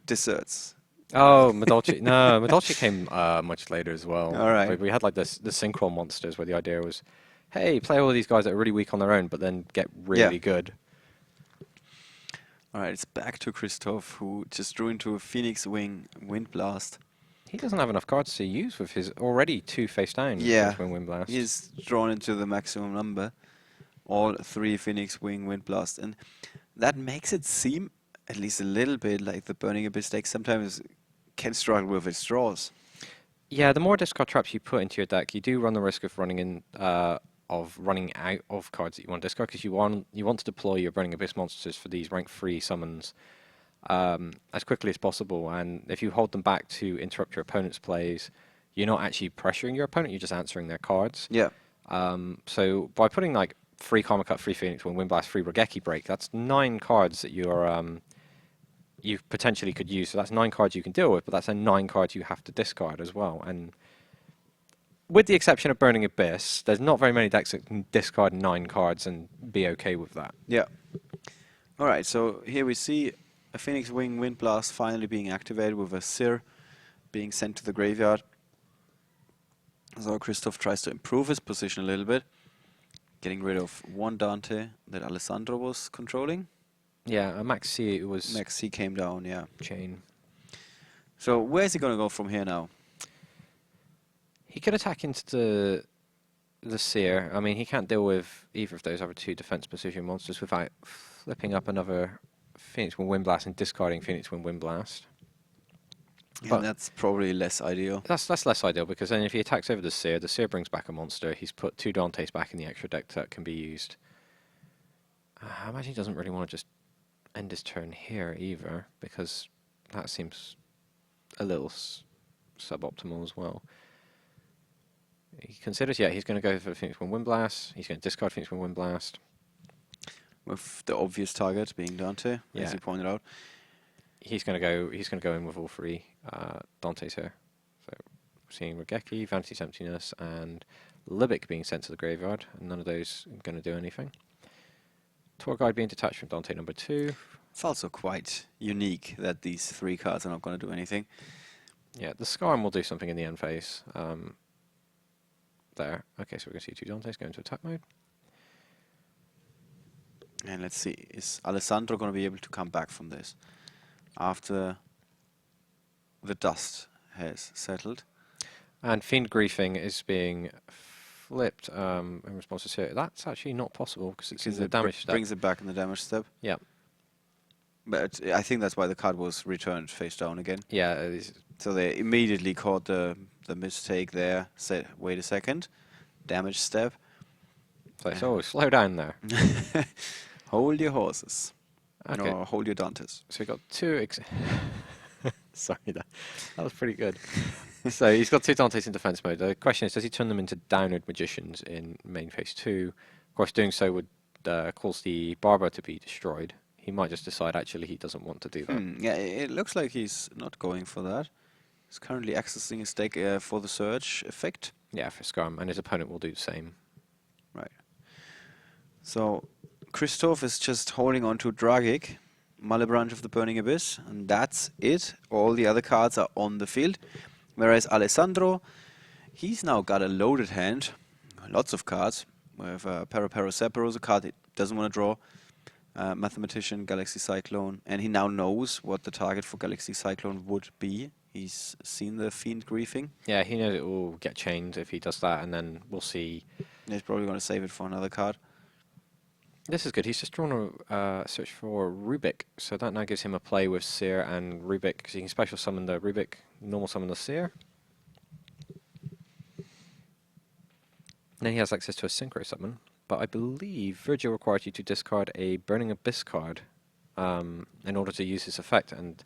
desserts. Oh, Medolce. No, Medolce came much later as well. All right. But we had like the synchro monsters where the idea was, hey, play all these guys that are really weak on their own, but then get really good. All right, it's back to Christophe, who just drew into a Phoenix Wing Wind Blast. He doesn't have enough cards to use with his already 2 face down. Yeah, Wind Blast. he's drawn into the maximum number, all 3 Phoenix Wing Wind Blast, and that makes it seem at least a little bit like the Burning Abyss deck sometimes can struggle with its draws. Yeah, the more discard traps you put into your deck, you do run the risk of running out of cards that you want to discard, because you want to deploy your Burning Abyss monsters for these rank 3 summons as quickly as possible. And if you hold them back to interrupt your opponent's plays, you're not actually pressuring your opponent; you're just answering their cards. Yeah. So by putting like 3 Karma Cut, 3 Phoenix Wing, Wind Blast, 3 Regeki Break, that's 9 cards that you potentially could use. So that's 9 cards you can deal with, but that's 9 cards you have to discard as well. And with the exception of Burning Abyss, there's not very many decks that can discard 9 cards and be okay with that. Yeah. All right, so here we see a Phoenix Wing Wind Blast finally being activated with a Seer being sent to the graveyard. So Christophe tries to improve his position a little bit, getting rid of 1 Dante that Alessandro was controlling. Yeah, Max C was Max C came down, yeah. chain. So where is he going to go from here now? He could attack into the Seer. I mean, he can't deal with either of those other 2 defense position monsters without flipping up another Phoenix Wing Wind Blast and discarding Phoenix Wing Wind Blast. But that's probably less ideal. That's less ideal, because then if he attacks over the Seer brings back a monster. He's put 2 Dantes back in the extra deck that can be used. I imagine he doesn't really want to just end his turn here either, because that seems a little suboptimal as well. He considers, yeah, he's going to go for Phoenix Wing Wind Blast. He's going to discard Phoenix Wing Wind Blast. With the obvious target being Dante, as you pointed out. He's going to go in with all 3 Dantes here. So we're seeing Regeki, Vanity Emptiness, and Libic being sent to the graveyard, and none of those are going to do anything. Tour Guide being detached from Dante number 2. It's also quite unique that these 3 cards are not going to do anything. Yeah, the Scarm will do something in the end phase. There. Okay, so we're going to see 2 Dantes go into attack mode. And let's see, is Alessandro going to be able to come back from this after the dust has settled? And Fiend Griefing is being flipped in response to Seer. That's actually not possible because it's in the damage step. Brings it back in the damage step. Yeah. But I think that's why the card was returned face down again. Yeah. So they immediately caught the mistake there. Said, wait a second, damage step. So slow down there. Hold your horses. Okay. No, hold your Dantes. So we got 2. Sorry, that was pretty good. So he's got 2 Dantes in defense mode. The question is, does he turn them into downward magicians in main phase 2? Of course, doing so would cause the Barber to be destroyed. He might just decide actually he doesn't want to do that. Yeah, it looks like he's not going for that. He's currently accessing his deck for the Surge effect. Yeah, for Scarm, and his opponent will do the same. Right. So Christophe is just holding on to Dragic, Malebranche of the Burning Abyss, and that's it. All the other cards are on the field. Whereas Alessandro, he's now got a loaded hand, lots of cards. We have Pero Sephiroth, a card he doesn't want to draw, Mathematician, Galaxy Cyclone, and he now knows what the target for Galaxy Cyclone would be. He's seen the Fiend Griefing. Yeah, he knows it will get chained if he does that, and then we'll see. He's probably going to save it for another card. This is good. He's just drawn a search for Rubik, so that now gives him a play with Seer and Rubik, because he can special summon the Rubik, normal summon the Seer. And then he has access to a Synchro summon, but I believe Virgil requires you to discard a Burning Abyss card in order to use his effect, and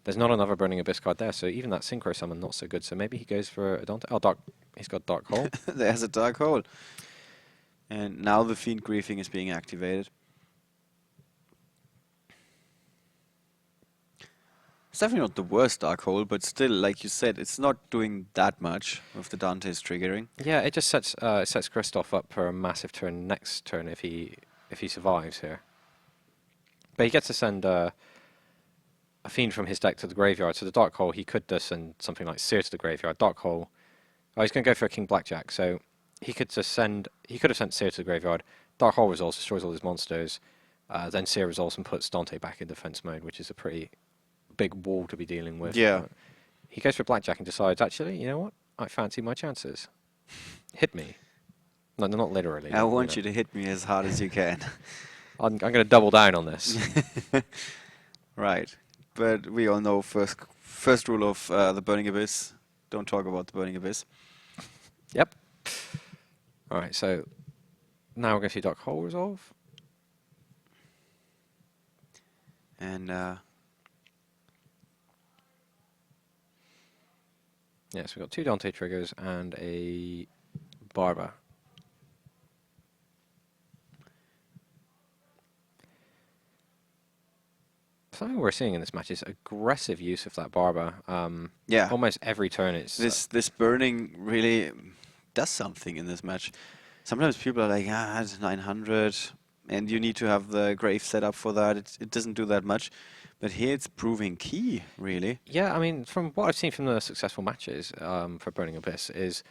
there's not another Burning Abyss card there, so even that Synchro summon not so good, so maybe he goes for a Dante. Oh, he's got Dark Hole. There's a Dark Hole. And now the Fiend Griefing is being activated. It's definitely not the worst Dark Hole, but still, like you said, it's not doing that much with the Dante's triggering. Yeah, it just sets Christophe up for a massive turn next turn if he survives here. But he gets to send a Fiend from his deck to the graveyard, so the Dark Hole, he could just send something like Seer to the graveyard. Dark Hole, oh, he's going to go for a King Blackjack, so he could have sent Seer to the graveyard. Dark Hole resolves, destroys all his monsters. Then Seer resolves and puts Dante back in defense mode, which is a pretty big wall to be dealing with. Yeah. He goes for Blackjack and decides, actually, you know what? I fancy my chances. Hit me. No, not literally. I want you to hit me as hard as you can. I'm going to double down on this. Right. But we all know first rule of the Burning Abyss, don't talk about the Burning Abyss. Yep. All right, so now we're going to see Dark Hole resolve. And yeah, so we've got 2 Dante triggers and a Barber. Something we're seeing in this match is aggressive use of that Barber. yeah, Almost every turn it's... this burning really does something in this match. Sometimes people are like, it's 900, and you need to have the grave set up for that. It doesn't do that much. But here it's proving key, really. Yeah, I mean, from what I've seen from the successful matches for Burning Abyss is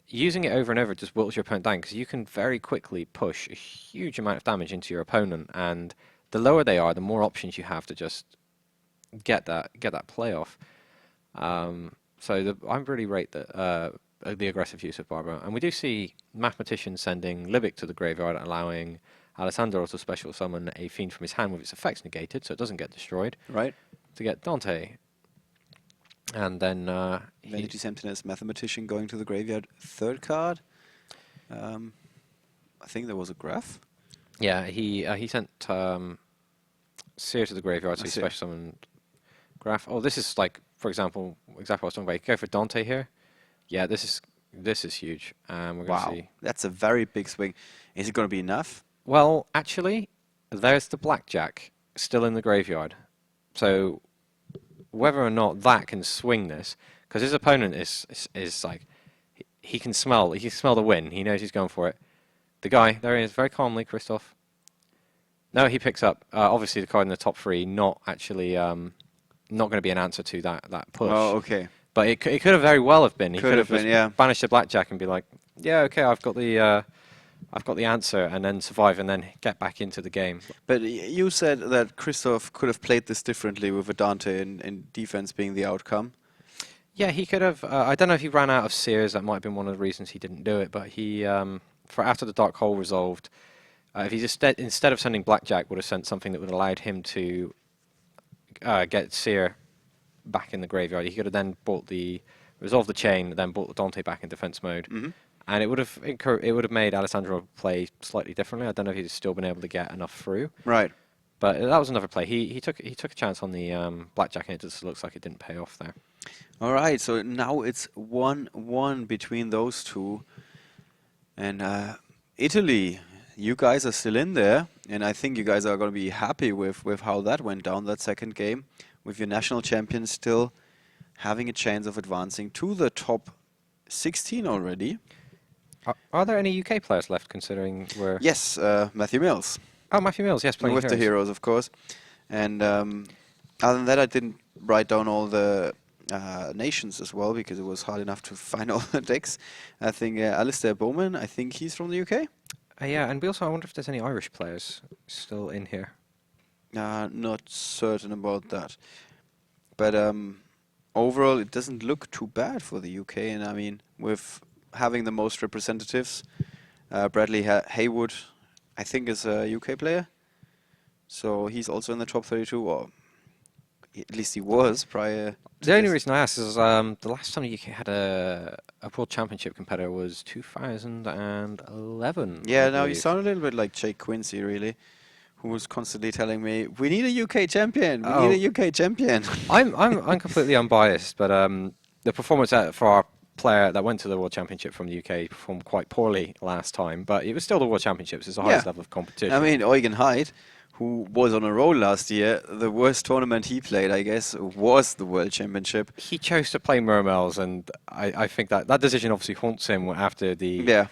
using it over and over just whittles your opponent down, because you can very quickly push a huge amount of damage into your opponent, and the lower they are, the more options you have to just get that play off. So I really rate the aggressive use of Barber. And we do see Mathematician sending Libic to the graveyard, allowing Alessandro to special summon a Fiend from his hand with its effects negated, so it doesn't get destroyed. Right. To get Dante. And then... Vanity's Emptiness, Mathematician going to the graveyard. Third card. I think there was a graph. Yeah, he sent Seer to the graveyard, so he special summoned Graph. Oh, this is like, for example, exactly what I was talking about. You go for Dante here. Yeah, this is huge. We're going to see. That's a very big swing. Is it going to be enough? Well, actually, there's the Blackjack still in the graveyard. So whether or not that can swing this, because his opponent is like, he can smell the win. He knows he's going for it. The guy, there he is, very calmly, Christophe. No, he picks up, obviously, the card in the top 3, not actually, not going to be an answer to that push. Oh, okay. But it could have very well have been. He could have been, yeah. banished the blackjack and be like, yeah, okay, I've got the answer, and then survive and then get back into the game. But you said that Christophe could have played this differently with a Dante in defense being the outcome. Yeah, he could have. I don't know if he ran out of seers. That might have been one of the reasons he didn't do it. But he, for after the Dark Hole resolved, if he just instead of sending blackjack, would have sent something that would have allowed him to get seer back in the graveyard. He could have then resolved the chain, then brought the Dante back in defense mode. Mm-hmm. And it would have made Alessandro play slightly differently. I don't know if he'd still been able to get enough through. Right. But that was another play. He took a chance on the blackjack, and it just looks like it didn't pay off there. All right. So now it's 1-1 between those two, and Italy. You guys are still in there, and I think you guys are going to be happy with how that went down, that second game, with your national champion still having a chance of advancing to the top 16 already. Are there any UK players left, considering we're... Yes, Matthew Mills. Oh, Matthew Mills, yes, playing with the Heroes, of course. And other than that, I didn't write down all the nations as well, because it was hard enough to find all the decks. I think Alistair Bowman, I think he's from the UK. Yeah, and I wonder if there's any Irish players still in here. Not certain about that. But overall, it doesn't look too bad for the UK. And I mean, with having the most representatives, Bradley Haywood, I think, is a UK player. So he's also in the top 32, or at least he was prior. The only reason I asked is the last time the UK had a World Championship competitor was 2011. Yeah, now you sound a little bit like Jake Quincy, really, who was constantly telling me, "We need a UK champion. We need a UK champion." I'm completely unbiased, but the performance for our player that went to the World Championship from the UK performed quite poorly last time. But it was still the World Championships. It's the highest level of competition. I mean, Eugen Hyde, who was on a roll last year, the worst tournament he played, I guess, was the World Championship. He chose to play Mermels, and I think that decision obviously haunts him after the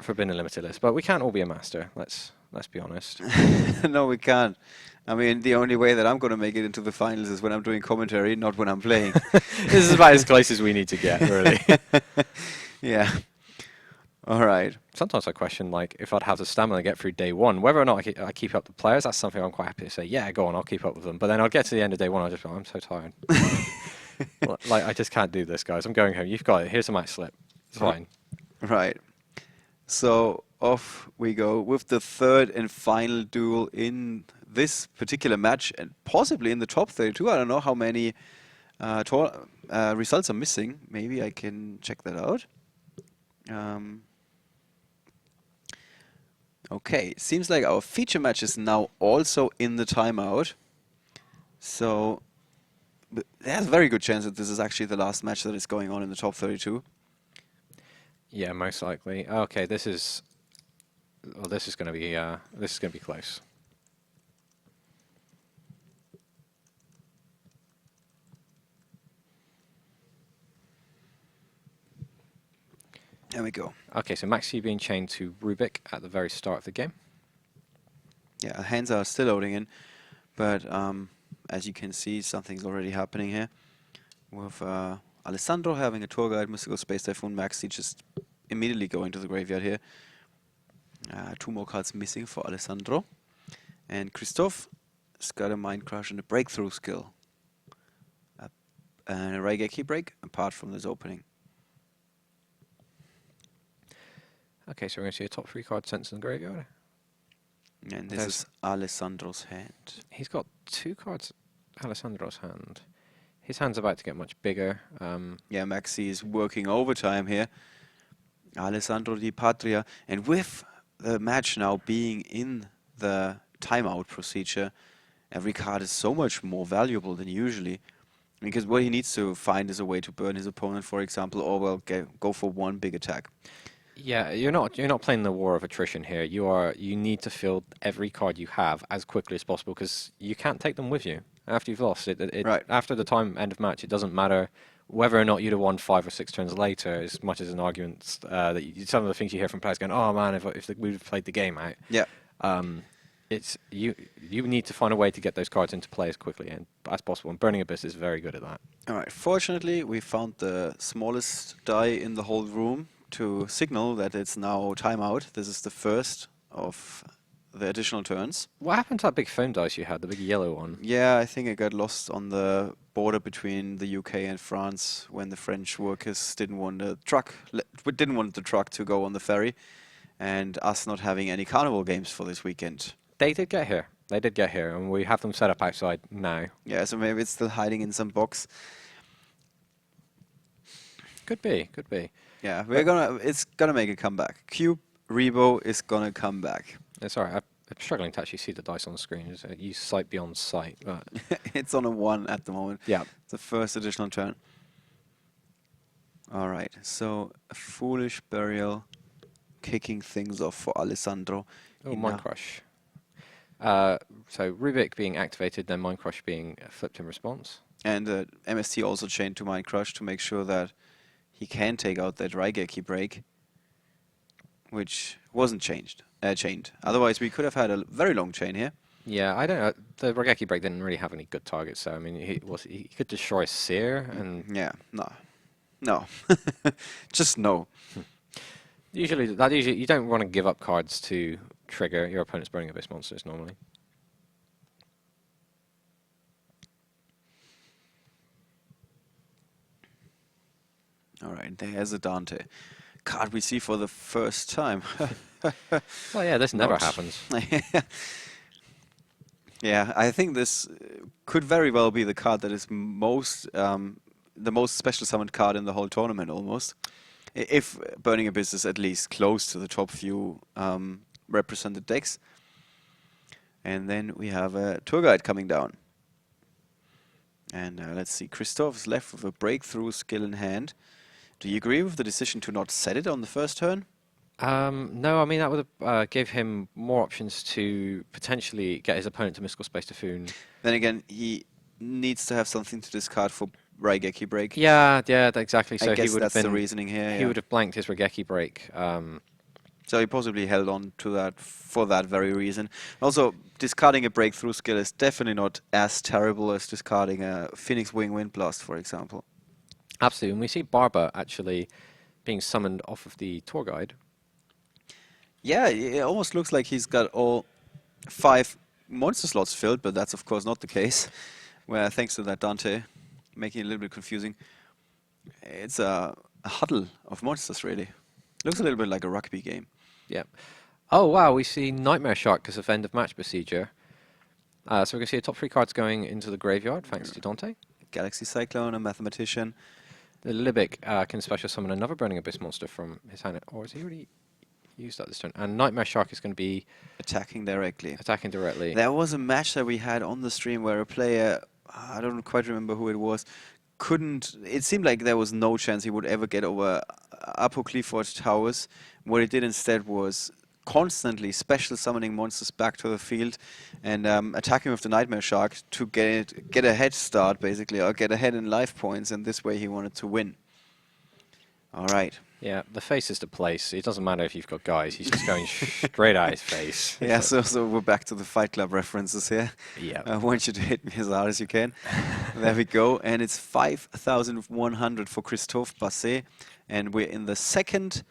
Forbidden Limited list. But we can't all be a master. Let's be honest. No, we can't. I mean, the only way that I'm going to make it into the finals is when I'm doing commentary, not when I'm playing. This is about as close as we need to get, really. Yeah. All right. Sometimes I question, like, if I'd have the stamina to get through day one, whether or not I keep up the players. That's something I'm quite happy to say. Yeah, go on, I'll keep up with them. But then I'll get to the end of day one, I'll just be like, I'm so tired. Like, I just can't do this, guys. I'm going home. You've got it. Here's a match slip. It's fine. Right. So off we go with the third and final duel in this particular match, and possibly in the top 32. I don't know how many results are missing. Maybe I can check that out. Okay, seems like our feature match is now also in the timeout. So there's a very good chance that this is actually the last match that is going on in the top 32. Yeah, most likely. Okay, this is going to be close. There we go. Okay, so Maxi being chained to Rubik at the very start of the game. Yeah, hands are still loading in, but as you can see, something's already happening here. With Alessandro having a tour guide, Mystical Space Typhoon, Maxi just immediately going to the graveyard here. 2 more cards missing for Alessandro. And Christophe has got a Mind Crush and a Breakthrough skill. And a Raigeki break, apart from this opening. Okay, so we're going to see a top 3 card sent to the graveyard. And this is Alessandro's hand. He's got 2 cards Alessandro's hand. His hand's about to get much bigger. Yeah, Maxi is working overtime here. Alessandro di Patria. And with the match now being in the timeout procedure, every card is so much more valuable than usually. Because what he needs to find is a way to burn his opponent, for example, or well, go for one big attack. Yeah, you're not playing the war of attrition here. You need to field every card you have as quickly as possible, because you can't take them with you after you've lost. Right. After the end of match, it doesn't matter whether or not you'd have won 5 or 6 turns later, as much as an argument that some of the things you hear from players going, "Oh man, if we'd played the game out." Yeah. It's you need to find a way to get those cards into play as quickly and as possible, and Burning Abyss is very good at that. Alright, fortunately we found the smallest die in the whole room to signal that it's now timeout. This is the first of the additional turns. What happened to that big foam dice you had, the big yellow one? Yeah, I think it got lost on the border between the UK and France when the French workers didn't want the truck to go on the ferry, and us not having any carnival games for this weekend. They did get here. They did get here, and we have them set up outside now. Yeah, so maybe it's still hiding in some box. Could be, could be. Yeah, it's gonna make a comeback. Cube Rebo is gonna come back. Sorry, I'm struggling to actually see the dice on the screen. Use sight beyond sight. But It's on a 1 at the moment. yeah. The first additional turn. Alright, so a Foolish Burial kicking things off for Alessandro. Oh, Mind Crush. So Rubik being activated, then Mind Crush being flipped in response. And MST also chained to Mind Crush to make sure that he can take out that Raigeki break, which wasn't chained. Otherwise, we could have had a very long chain here. Yeah, I don't know. The Raigeki break didn't really have any good targets, so I mean, he could destroy Seer, and Yeah, no, just no. usually you don't want to give up cards to trigger your opponent's Burning Abyss monsters normally. All right, there's a Dante card we see for the first time. Well, yeah, this never Not. happens. Yeah, I think this could very well be the card that is the most special summoned card in the whole tournament, almost. If Burning Abyss is at least close to the top few represented decks. And then we have a tour guide coming down. And let's see, Christophe is left with a breakthrough skill in hand. Do you agree with the decision to not set it on the first turn? No, I mean, that would have gave him more options to potentially get his opponent to Mystical Space Typhoon. Then again, he needs to have something to discard for Raigeki break. Yeah, exactly. So I guess he would that's have the been, reasoning here. he Yeah. would have blanked his Raigeki break. So he possibly held on to that for that very reason. Also, discarding a breakthrough skill is definitely not as terrible as discarding a Phoenix Wing Wind Blast, for example. Absolutely. And we see Barba actually being summoned off of the tour guide. Yeah, it almost looks like he's got all 5 monster slots filled, but that's of course not the case. Where thanks to that Dante, making it a little bit confusing. It's a huddle of monsters, really. Looks a little bit like a rugby game. Yeah. Oh, wow, we see Nightmare Shark as of end of match procedure. So we're going to see the top 3 cards going into the graveyard, thanks to Dante. Galaxy Cyclone, a Mathematician. The Libic can special summon another Burning Abyss monster from his hand. Or has he already used that this turn? And Nightmare Shark is going to be Attacking directly. attacking directly. There was a match that we had on the stream where a player, I don't quite remember who it was, it seemed like there was no chance he would ever get over Apo Clifford Towers. What he did instead was constantly special summoning monsters back to the field and attacking with the Nightmare Shark to get a head start, basically, or get ahead in life points, and this way he wanted to win. All right. Yeah, the face is the place. It doesn't matter if you've got guys. He's just going straight at his face. Yeah, so we're back to the Fight Club references here. Yeah. I want you to hit me as hard as you can. There we go. And it's 5,100 for Christophe Basset. And we're in the second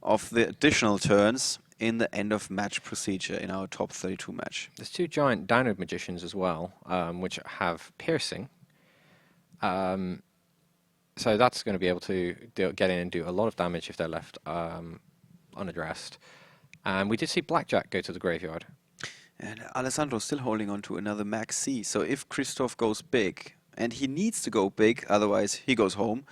of the additional turns in the end of match procedure in our top 32 match. There's 2 giant downward magicians as well, which have piercing. So that's going to be able to get in and do a lot of damage if they're left unaddressed. And we did see Blackjack go to the graveyard. And Alessandro's still holding on to another Max C. So if Christophe goes big, and he needs to go big, otherwise he goes home,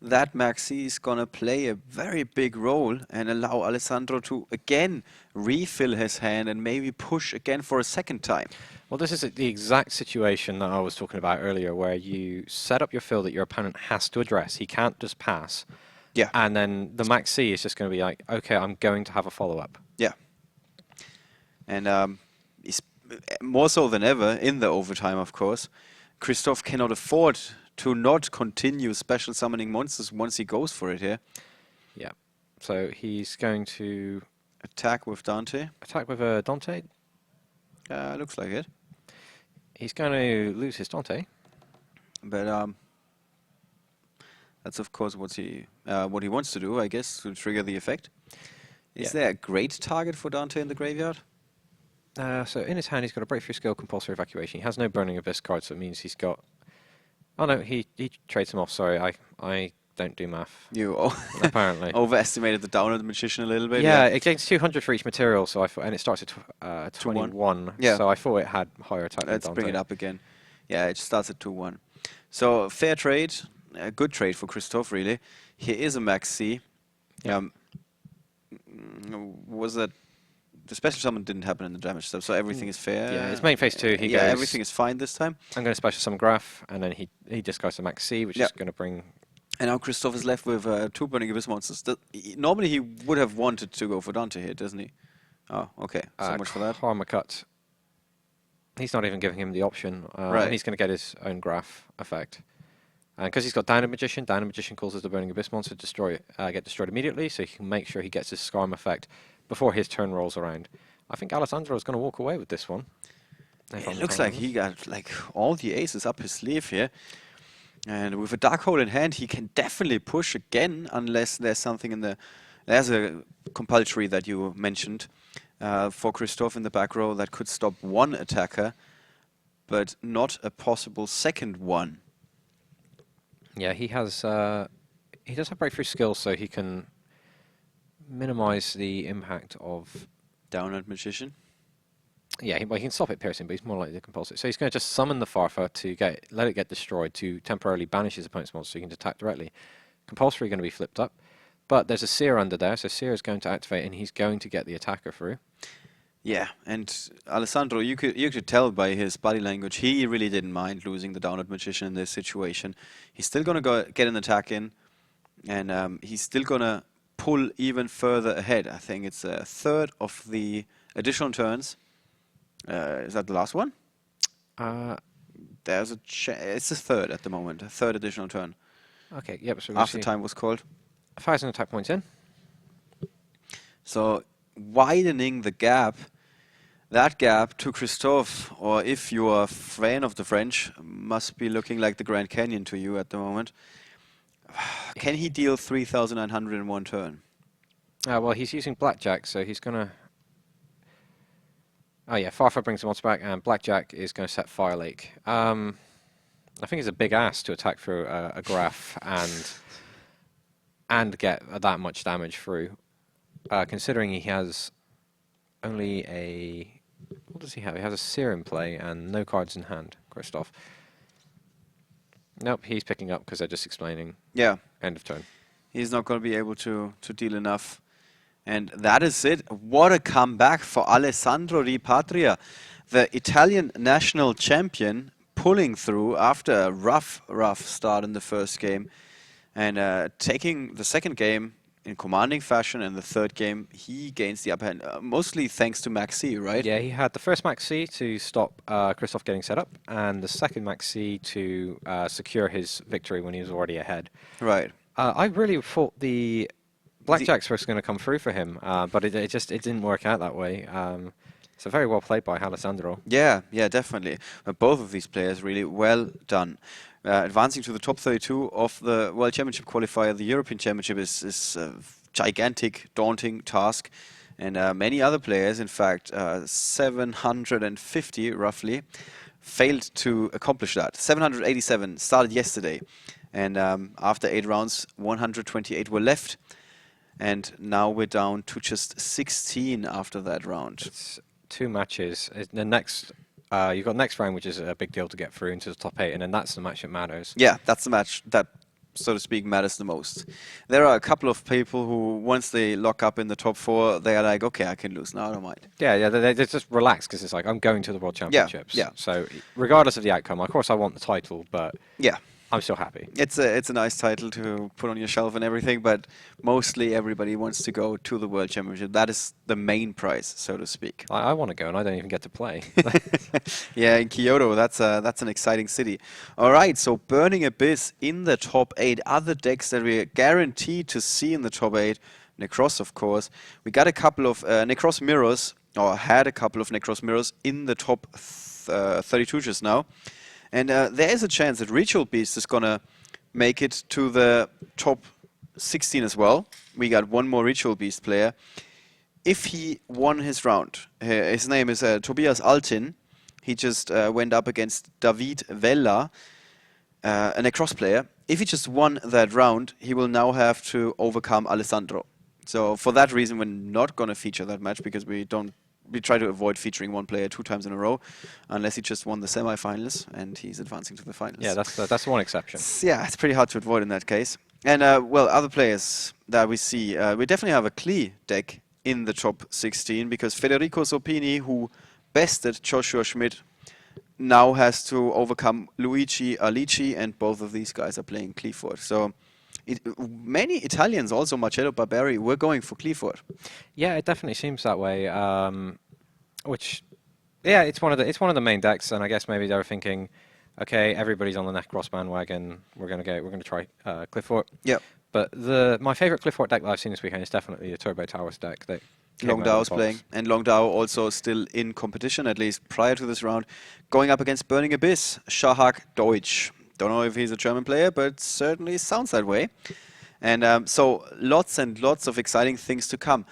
that Max C is going to play a very big role and allow Alessandro to again refill his hand and maybe push again for a second time. Well, this is the exact situation that I was talking about earlier, where you set up your field that your opponent has to address. He can't just pass. Yeah. And then the Max C is just going to be like, okay, I'm going to have a follow-up. Yeah. And he's more so than ever in the overtime, of course. Christophe cannot afford to not continue special summoning monsters once he goes for it here. Yeah. So he's going to attack with Dante. Attack with Dante. Looks like it. He's going to lose his Dante. But that's of course what he wants to do, I guess, to trigger the effect. Is there a great target for Dante in the graveyard? So in his hand, he's got a Breakthrough Skill, Compulsory Evacuation. He has no Burning Abyss card, so it means he's got... Oh no, he trades him off. Sorry, I don't do math. You apparently overestimated the Downward Magician a little bit. Yeah, it gains 200 for each material, so I thought, and it starts at 21. Yeah. So I thought it had higher attack. Let's than Dante. bring it up again. Yeah, it starts at 2-1. So fair trade, a good trade for Christophe, really. Here is a Max C. Yeah. Was that the special summon didn't happen in the damage stuff, so everything is fair. Yeah, his main phase 2, he goes... everything is fine this time. I'm going to special summon Graph, and then he discards a Max C, which is going to bring... And now Christophe is left with 2 Burning Abyss monsters. Normally he would have wanted to go for Dante here, doesn't he? Oh, okay. So much for that. Karma Cut. He's not even giving him the option. Right. And he's going to get his own Graph effect. And because he's got Downward Magician causes the Burning Abyss monster to get destroyed immediately, so he can make sure he gets his Skarm effect before his turn rolls around. I think Alessandro is going to walk away with this one. It looks like he got like all the aces up his sleeve here. And with a Dark Hole in hand, he can definitely push again, unless there's something in the... There's a compulsory that you mentioned for Christophe in the back row that could stop one attacker, but not a possible second one. Yeah, he does have Breakthrough Skills, so he can minimize the impact of... Downward Magician? Yeah, he can stop it piercing, but he's more likely to compulse it. So he's going to just summon the Farfa to let it get destroyed, to temporarily banish his opponent's monster so he can attack directly. Compulsory going to be flipped up, but there's a Seer under there, so Seer is going to activate and he's going to get the attacker through. Yeah, and Alessandro, you could tell by his body language, he really didn't mind losing the Downward Magician in this situation. He's still going to get an attack in, and he's still going to pull even further ahead. I think it's a third of the additional turns. Is that the last one? There's it's a third at the moment, a third additional turn. Okay, yep. So after time was called. 1,000 attack points in. So widening the gap, that gap to Christophe, or if you are a fan of the French, must be looking like the Grand Canyon to you at the moment. Can he deal 3,900 in one turn? Well, he's using Blackjack, so he's going to... Oh yeah, Farfa brings the monster back, and Blackjack is going to set Fire Lake. I think it's a big ass to attack through a Graph and get that much damage through, considering he has only a... What does he have? He has a Seer in play and no cards in hand, Christophe. Nope, he's picking up because they're just explaining. Yeah. End of turn. He's not going to be able to deal enough. And that is it. What a comeback for Alessandro di Patria, the Italian national champion, pulling through after a rough start in the first game. And taking the second game in commanding fashion, and the third game he gains the upper hand, mostly thanks to Max C, right? Yeah, he had the first Max C to stop Christophe getting set up, and the second Max C to secure his victory when he was already ahead. Right. I really thought the Blackjacks was going to come through for him, but it didn't work out that way. So very well played by Alessandro. Yeah, definitely. Both of these players really well done. Advancing to the top 32 of the World Championship qualifier, the European Championship is a gigantic, daunting task. And many other players, in fact, 750 roughly, failed to accomplish that. 787 started yesterday. And after 8 rounds, 128 were left. And now we're down to just 16 after that round. It's 2 matches. The next, you've got next round, which is a big deal to get through into the top 8, and then that's the match that matters. Yeah, that's the match that, so to speak, matters the most. There are a couple of people who, once they lock up in the top 4, they are like, okay, I can lose now, I don't mind. Yeah, they just relax because it's like, I'm going to the World Championships. Yeah. So regardless of the outcome, of course I want the title, but yeah, I'm still happy. It's a nice title to put on your shelf and everything, but mostly everybody wants to go to the World Championship. That is the main prize, so to speak. I want to go, and I don't even get to play. Yeah, in Kyoto, that's an exciting city. All right, so Burning Abyss in the top 8. Other decks that we are guaranteed to see in the top 8. Necross, of course. We got a couple of Necross Mirrors or had a couple of Necros mirrors in the top 32 just now. And there is a chance that Ritual Beast is going to make it to the top 16 as well. We got one more Ritual Beast player. If he won his round, his name is Tobias Altin. He just went up against David Vella, a Necros player. If he just won that round, he will now have to overcome Alessandro. So for that reason, we're not going to feature that match because we try to avoid featuring one player 2 times in a row, unless he just won the semifinals and he's advancing to the finals. Yeah, that's one exception. Yeah, it's pretty hard to avoid in that case. And well, other players that we see, we definitely have a Klee deck in the top 16 because Federico Sopini, who bested Joshua Schmidt, now has to overcome Luigi Alici, and both of these guys are playing Clifford. So many Italians, also Marcello Barberi, were going for Clifford. Yeah, it definitely seems that way. Which, yeah, it's one of the main decks, and I guess maybe they were thinking, okay, everybody's on the Necros bandwagon. We're gonna try Clifford. Yeah. But my favorite Clifford deck that I've seen this weekend is definitely the Turbo Towers deck that Long Dao is playing, and Long Dao also still in competition, at least prior to this round, going up against Burning Abyss, Shahak Deutsch. Don't know if he's a German player, but certainly sounds that way. And so lots and lots of exciting things to come.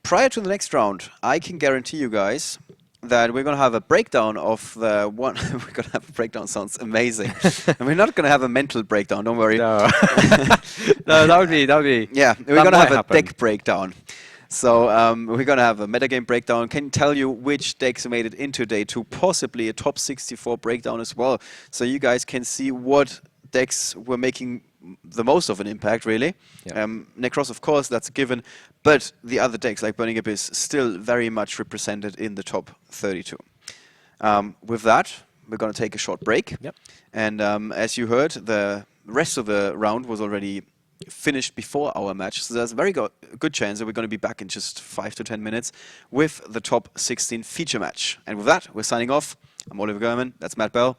Prior to the next round, I can guarantee you guys that we're going to have a breakdown of the one. We're going to have a breakdown, sounds amazing. And we're not going to have a mental breakdown, don't worry. No, no, that would be. Yeah, we're going to have a deck breakdown. So we're going to have a metagame breakdown. Can tell you which decks made it into day 2, possibly a top 64 breakdown as well. So you guys can see what decks were making the most of an impact, really. Yeah. Necros, of course, that's a given. But the other decks, like Burning Abyss, still very much represented in the top 32. With that, we're going to take a short break. Yep. And as you heard, the rest of the round was already finished before our match, so there's a very good chance that we're going to be back in just 5 to 10 minutes with the top 16 feature match. And with that, we're signing off. I'm Oliver German, that's Matt Bell.